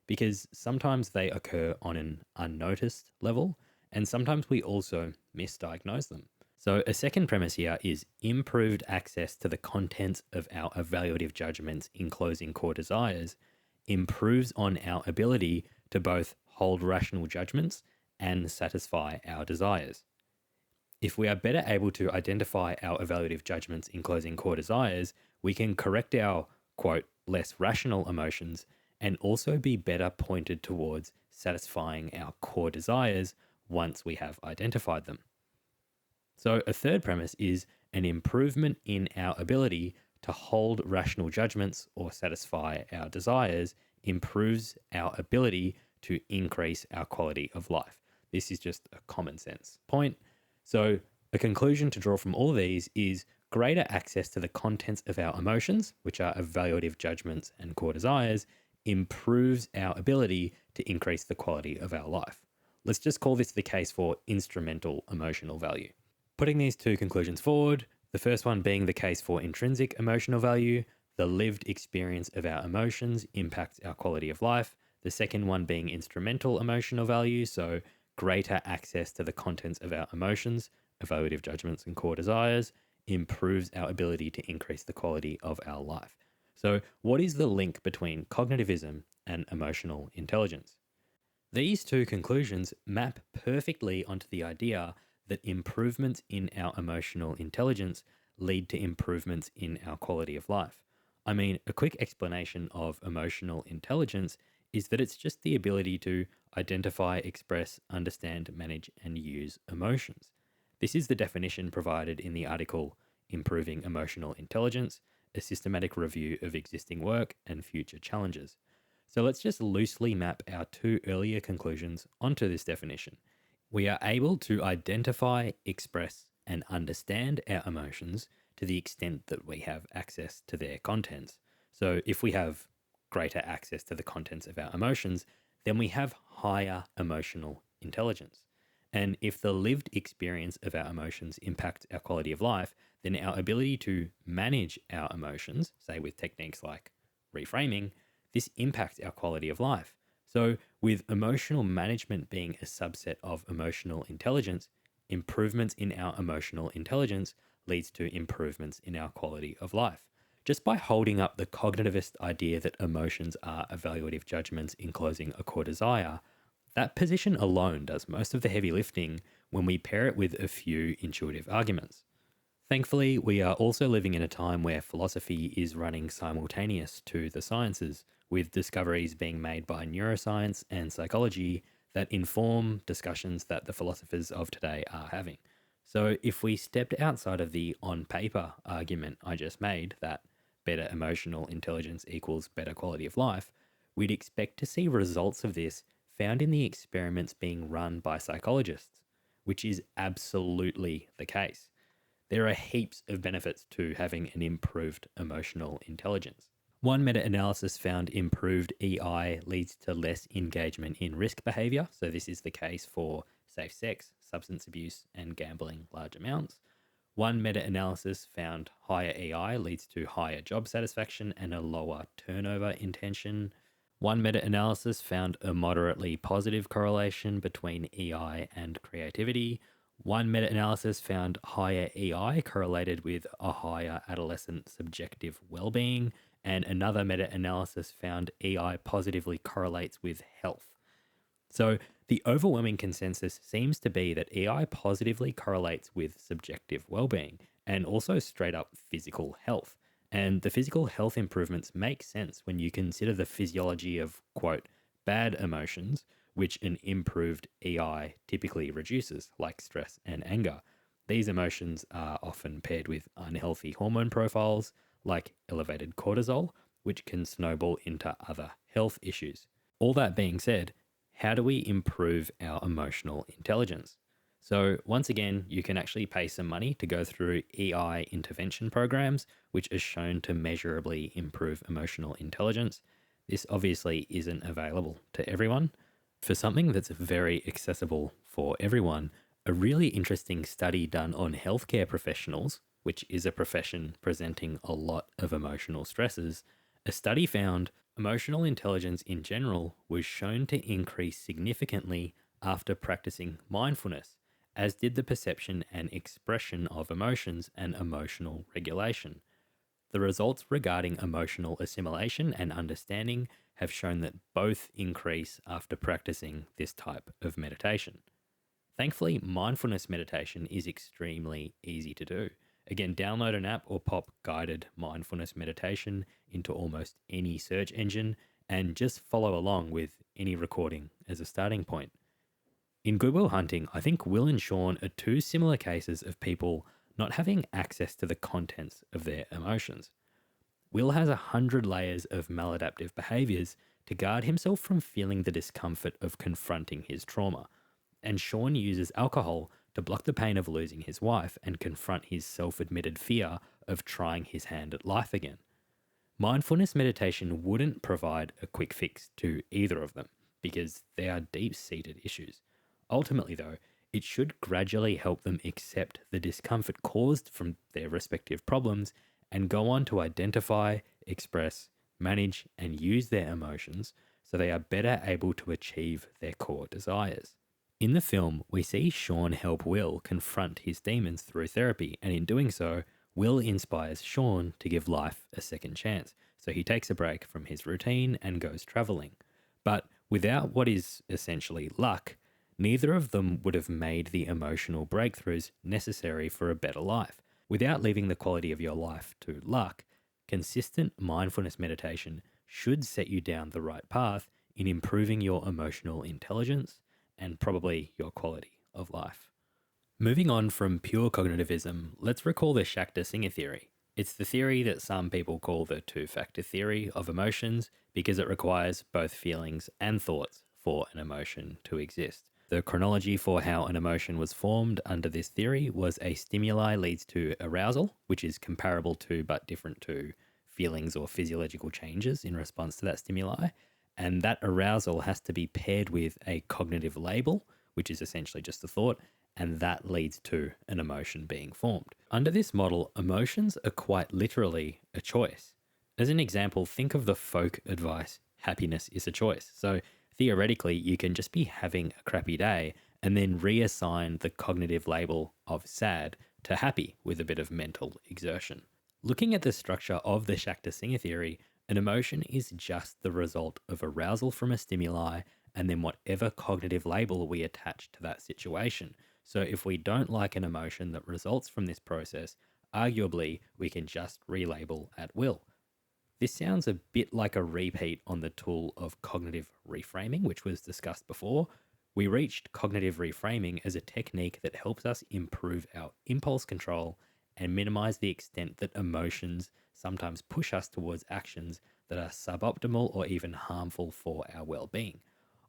because sometimes they occur on an unnoticed level, and sometimes we also misdiagnose them. So, a second premise here is improved access to the contents of our evaluative judgments enclosing core desires improves on our ability to both hold rational judgments and satisfy our desires. If we are better able to identify our evaluative judgments enclosing core desires, we can correct our, quote, less rational emotions and also be better pointed towards satisfying our core desires once we have identified them. So, a third premise is an improvement in our ability to hold rational judgments or satisfy our desires improves our ability to increase our quality of life. This is just a common sense point. So, a conclusion to draw from all of these is greater access to the contents of our emotions, which are evaluative judgments and core desires, improves our ability to increase the quality of our life. Let's just call this the case for instrumental emotional value. Putting these two conclusions forward, the first one being the case for intrinsic emotional value, the lived experience of our emotions impacts our quality of life. The second one being instrumental emotional value, so greater access to the contents of our emotions, evaluative judgments, and core desires improves our ability to increase the quality of our life. So, what is the link between cognitivism and emotional intelligence? These two conclusions map perfectly onto the idea that improvements in our emotional intelligence lead to improvements in our quality of life. I mean, a quick explanation of emotional intelligence is that it's just the ability to identify, express, understand, manage, and use emotions. This is the definition provided in the article Improving Emotional Intelligence, a systematic review of existing work and future challenges. So let's just loosely map our two earlier conclusions onto this definition. We are able to identify, express, and understand our emotions to the extent that we have access to their contents. So if we have greater access to the contents of our emotions, then we have higher emotional intelligence. And if the lived experience of our emotions impacts our quality of life, then our ability to manage our emotions, say with techniques like reframing, this impacts our quality of life. So, with emotional management being a subset of emotional intelligence, improvements in our emotional intelligence leads to improvements in our quality of life. Just by holding up the cognitivist idea that emotions are evaluative judgments enclosing a core desire, that position alone does most of the heavy lifting when we pair it with a few intuitive arguments. Thankfully, we are also living in a time where philosophy is running simultaneous to the sciences, with discoveries being made by neuroscience and psychology that inform discussions that the philosophers of today are having. So, if we stepped outside of the on paper argument I just made, that better emotional intelligence equals better quality of life, we'd expect to see results of this found in the experiments being run by psychologists, which is absolutely the case. There are heaps of benefits to having an improved emotional intelligence. One meta-analysis found improved EI leads to less engagement in risk behavior. So this is the case for safe sex, substance abuse, and gambling large amounts. One meta-analysis found higher EI leads to higher job satisfaction and a lower turnover intention. One meta-analysis found a moderately positive correlation between EI and creativity. One meta-analysis found higher EI correlated with a higher adolescent subjective well-being, and another meta-analysis found EI positively correlates with health. So the overwhelming consensus seems to be that EI positively correlates with subjective well-being and also straight up physical health. And the physical health improvements make sense when you consider the physiology of, quote, bad emotions, which an improved EI typically reduces, like stress and anger. These emotions are often paired with unhealthy hormone profiles, like elevated cortisol, which can snowball into other health issues. All that being said, how do we improve our emotional intelligence? So, once again, you can actually pay some money to go through EI intervention programs, which are shown to measurably improve emotional intelligence. This obviously isn't available to everyone. For something that's very accessible for everyone, a really interesting study done on healthcare professionals, which is a profession presenting a lot of emotional stresses, a study found emotional intelligence in general was shown to increase significantly after practicing mindfulness, as did the perception and expression of emotions and emotional regulation. The results regarding emotional assimilation and understanding have shown that both increase after practicing this type of meditation. Thankfully, mindfulness meditation is extremely easy to do. Again, download an app or pop guided mindfulness meditation into almost any search engine and just follow along with any recording as a starting point. In Good Will Hunting, I think Will and Sean are two similar cases of people not having access to the contents of their emotions. Will has 100 layers of maladaptive behaviors to guard himself from feeling the discomfort of confronting his trauma, and Sean uses alcohol to block the pain of losing his wife and confront his self-admitted fear of trying his hand at life again. Mindfulness meditation wouldn't provide a quick fix to either of them because they are deep-seated issues. Ultimately, though, it should gradually help them accept the discomfort caused from their respective problems and go on to identify, express, manage, and use their emotions so they are better able to achieve their core desires. In the film, we see Sean help Will confront his demons through therapy, and in doing so, Will inspires Sean to give life a second chance. So he takes a break from his routine and goes traveling. But without what is essentially luck, neither of them would have made the emotional breakthroughs necessary for a better life. Without leaving the quality of your life to luck, consistent mindfulness meditation should set you down the right path in improving your emotional intelligence and probably your quality of life. Moving on from pure cognitivism, let's recall the Schachter-Singer theory. It's the theory that some people call the two-factor theory of emotions because it requires both feelings and thoughts for an emotion to exist. The chronology for how an emotion was formed under this theory was a stimuli leads to arousal, which is comparable to but different to feelings or physiological changes in response to that stimuli. And that arousal has to be paired with a cognitive label, which is essentially just a thought, and that leads to an emotion being formed. Under this model, emotions are quite literally a choice. As an example, think of the folk advice, happiness is a choice. So theoretically, you can just be having a crappy day and then reassign the cognitive label of sad to happy with a bit of mental exertion. Looking at the structure of the Schachter-Singer theory, an emotion is just the result of arousal from a stimuli and then whatever cognitive label we attach to that situation. So if we don't like an emotion that results from this process, arguably we can just relabel at will. This sounds a bit like a repeat on the tool of cognitive reframing, which was discussed before. We reached cognitive reframing as a technique that helps us improve our impulse control and minimize the extent that emotions sometimes push us towards actions that are suboptimal or even harmful for our well-being.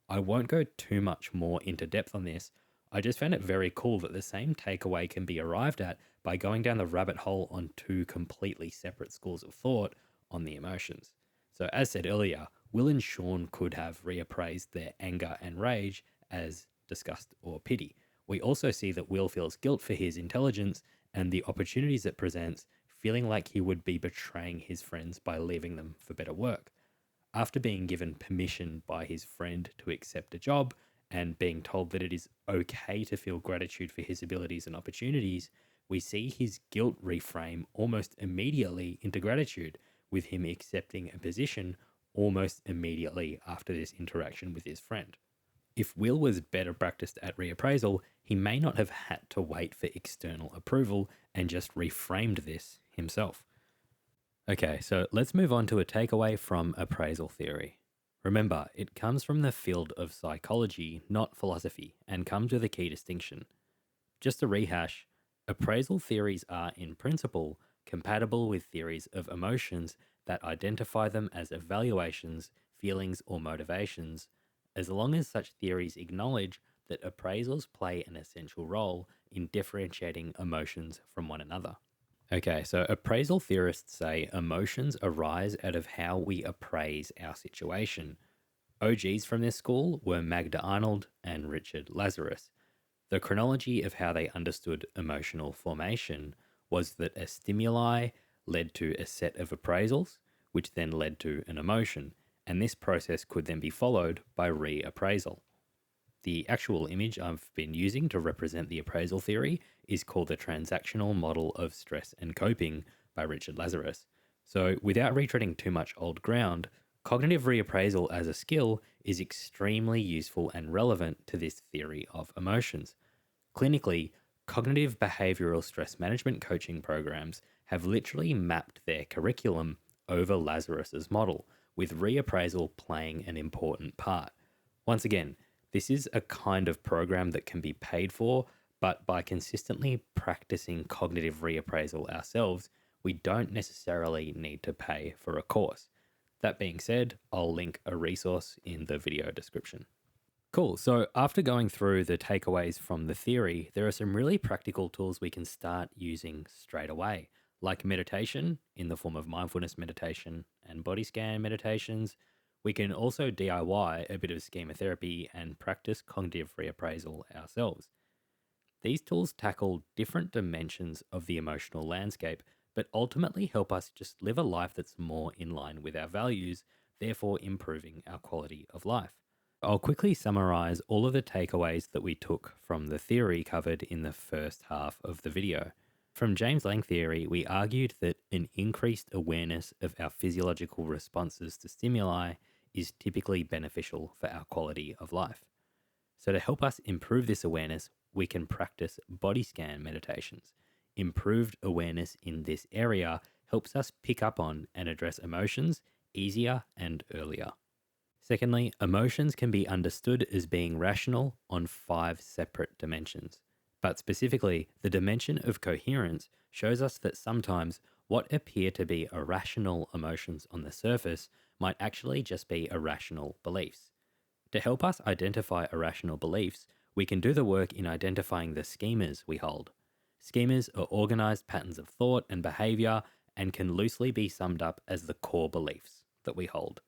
I won't go too much more into depth on this. I just found it very cool that the same takeaway can be arrived at by going down the rabbit hole on two completely separate schools of thought on the emotions. So as said earlier, Will and Sean could have reappraised their anger and rage as disgust or pity. We also see that Will feels guilt for his intelligence and the opportunities it presents, feeling like he would be betraying his friends by leaving them for better work. After being given permission by his friend to accept a job and being told that it is okay to feel gratitude for his abilities and opportunities, we see his guilt reframe almost immediately into gratitude, with him accepting a position almost immediately after this interaction with his friend. If Will was better practiced at reappraisal, he may not have had to wait for external approval and just reframed this himself. Okay, so let's move on to a takeaway from appraisal theory. Remember, it comes from the field of psychology, not philosophy, and comes with a key distinction. Just to rehash, appraisal theories are, in principle, compatible with theories of emotions that identify them as evaluations, feelings, or motivations, as long as such theories acknowledge that appraisals play an essential role in differentiating emotions from one another. Okay, so appraisal theorists say emotions arise out of how we appraise our situation. OGs from this school were Magda Arnold and Richard Lazarus. The chronology of how they understood emotional formation was that a stimuli led to a set of appraisals, which then led to an emotion, and this process could then be followed by reappraisal. The actual image I've been using to represent the appraisal theory is called the Transactional Model of Stress and Coping by Richard Lazarus. So without retreading too much old ground, cognitive reappraisal as a skill is extremely useful and relevant to this theory of emotions. Clinically, cognitive behavioral stress management coaching programs have literally mapped their curriculum over Lazarus's model, with reappraisal playing an important part. Once again, this is a kind of program that can be paid for, but by consistently practicing cognitive reappraisal ourselves, we don't necessarily need to pay for a course. That being said, I'll link a resource in the video description. Cool. So after going through the takeaways from the theory, there are some really practical tools we can start using straight away, like meditation in the form of mindfulness meditation and body scan meditations. We can also DIY a bit of schema therapy and practice cognitive reappraisal ourselves. These tools tackle different dimensions of the emotional landscape, but ultimately help us just live a life that's more in line with our values, therefore improving our quality of life. I'll quickly summarize all of the takeaways that we took from the theory covered in the first half of the video. From James-Lange Theory, we argued that an increased awareness of our physiological responses to stimuli is typically beneficial for our quality of life. So to help us improve this awareness, we can practice body scan meditations. Improved awareness in this area helps us pick up on and address emotions easier and earlier. Secondly, emotions can be understood as being rational on 5 separate dimensions. But specifically, the dimension of coherence shows us that sometimes what appear to be irrational emotions on the surface might actually just be irrational beliefs. To help us identify irrational beliefs, we can do the work in identifying the schemas we hold. Schemas are organized patterns of thought and behavior and can loosely be summed up as the core beliefs that we hold.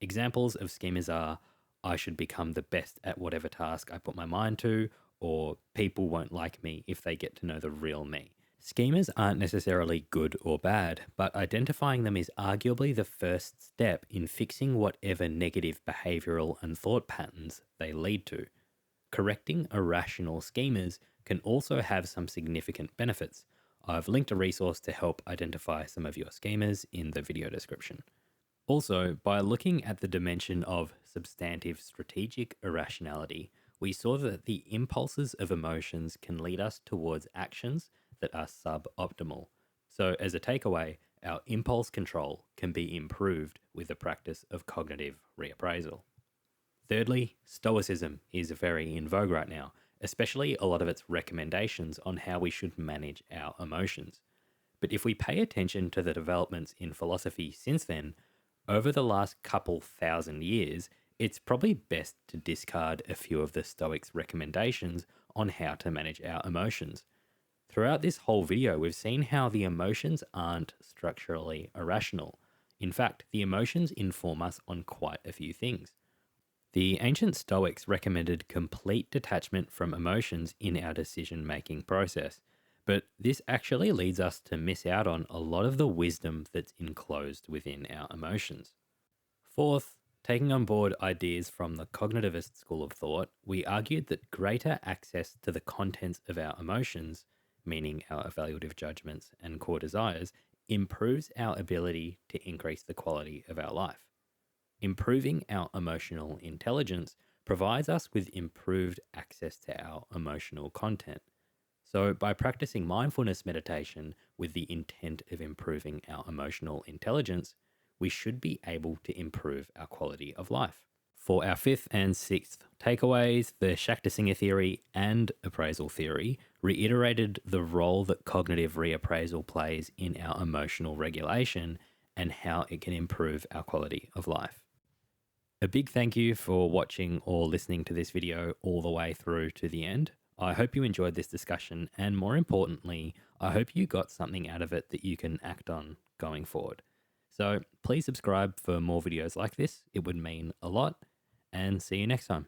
Examples of schemas are, I should become the best at whatever task I put my mind to, or people won't like me if they get to know the real me. Schemas aren't necessarily good or bad, but identifying them is arguably the first step in fixing whatever negative behavioral and thought patterns they lead to. Correcting irrational schemas can also have some significant benefits. I've linked a resource to help identify some of your schemas in the video description. Also, by looking at the dimension of substantive strategic irrationality, we saw that the impulses of emotions can lead us towards actions that are suboptimal. So as a takeaway, our impulse control can be improved with the practice of cognitive reappraisal. Thirdly, Stoicism is very in vogue right now, especially a lot of its recommendations on how we should manage our emotions. But if we pay attention to the developments in philosophy since then, over the last couple thousand years, it's probably best to discard a few of the Stoics' recommendations on how to manage our emotions. Throughout this whole video, we've seen how the emotions aren't structurally irrational. In fact, the emotions inform us on quite a few things. The ancient Stoics recommended complete detachment from emotions in our decision-making process, but this actually leads us to miss out on a lot of the wisdom that's enclosed within our emotions. Fourth, taking on board ideas from the cognitivist school of thought, we argued that greater access to the contents of our emotions, meaning our evaluative judgments and core desires, improves our ability to increase the quality of our life. Improving our emotional intelligence provides us with improved access to our emotional content. So, by practicing mindfulness meditation with the intent of improving our emotional intelligence, we should be able to improve our quality of life. For our fifth and sixth takeaways, the Schachter-Singer theory and appraisal theory reiterated the role that cognitive reappraisal plays in our emotional regulation and how it can improve our quality of life. A big thank you for watching or listening to this video all the way through to the end. I hope you enjoyed this discussion, and more importantly, I hope you got something out of it that you can act on going forward. So please subscribe for more videos like this. It would mean a lot, and see you next time.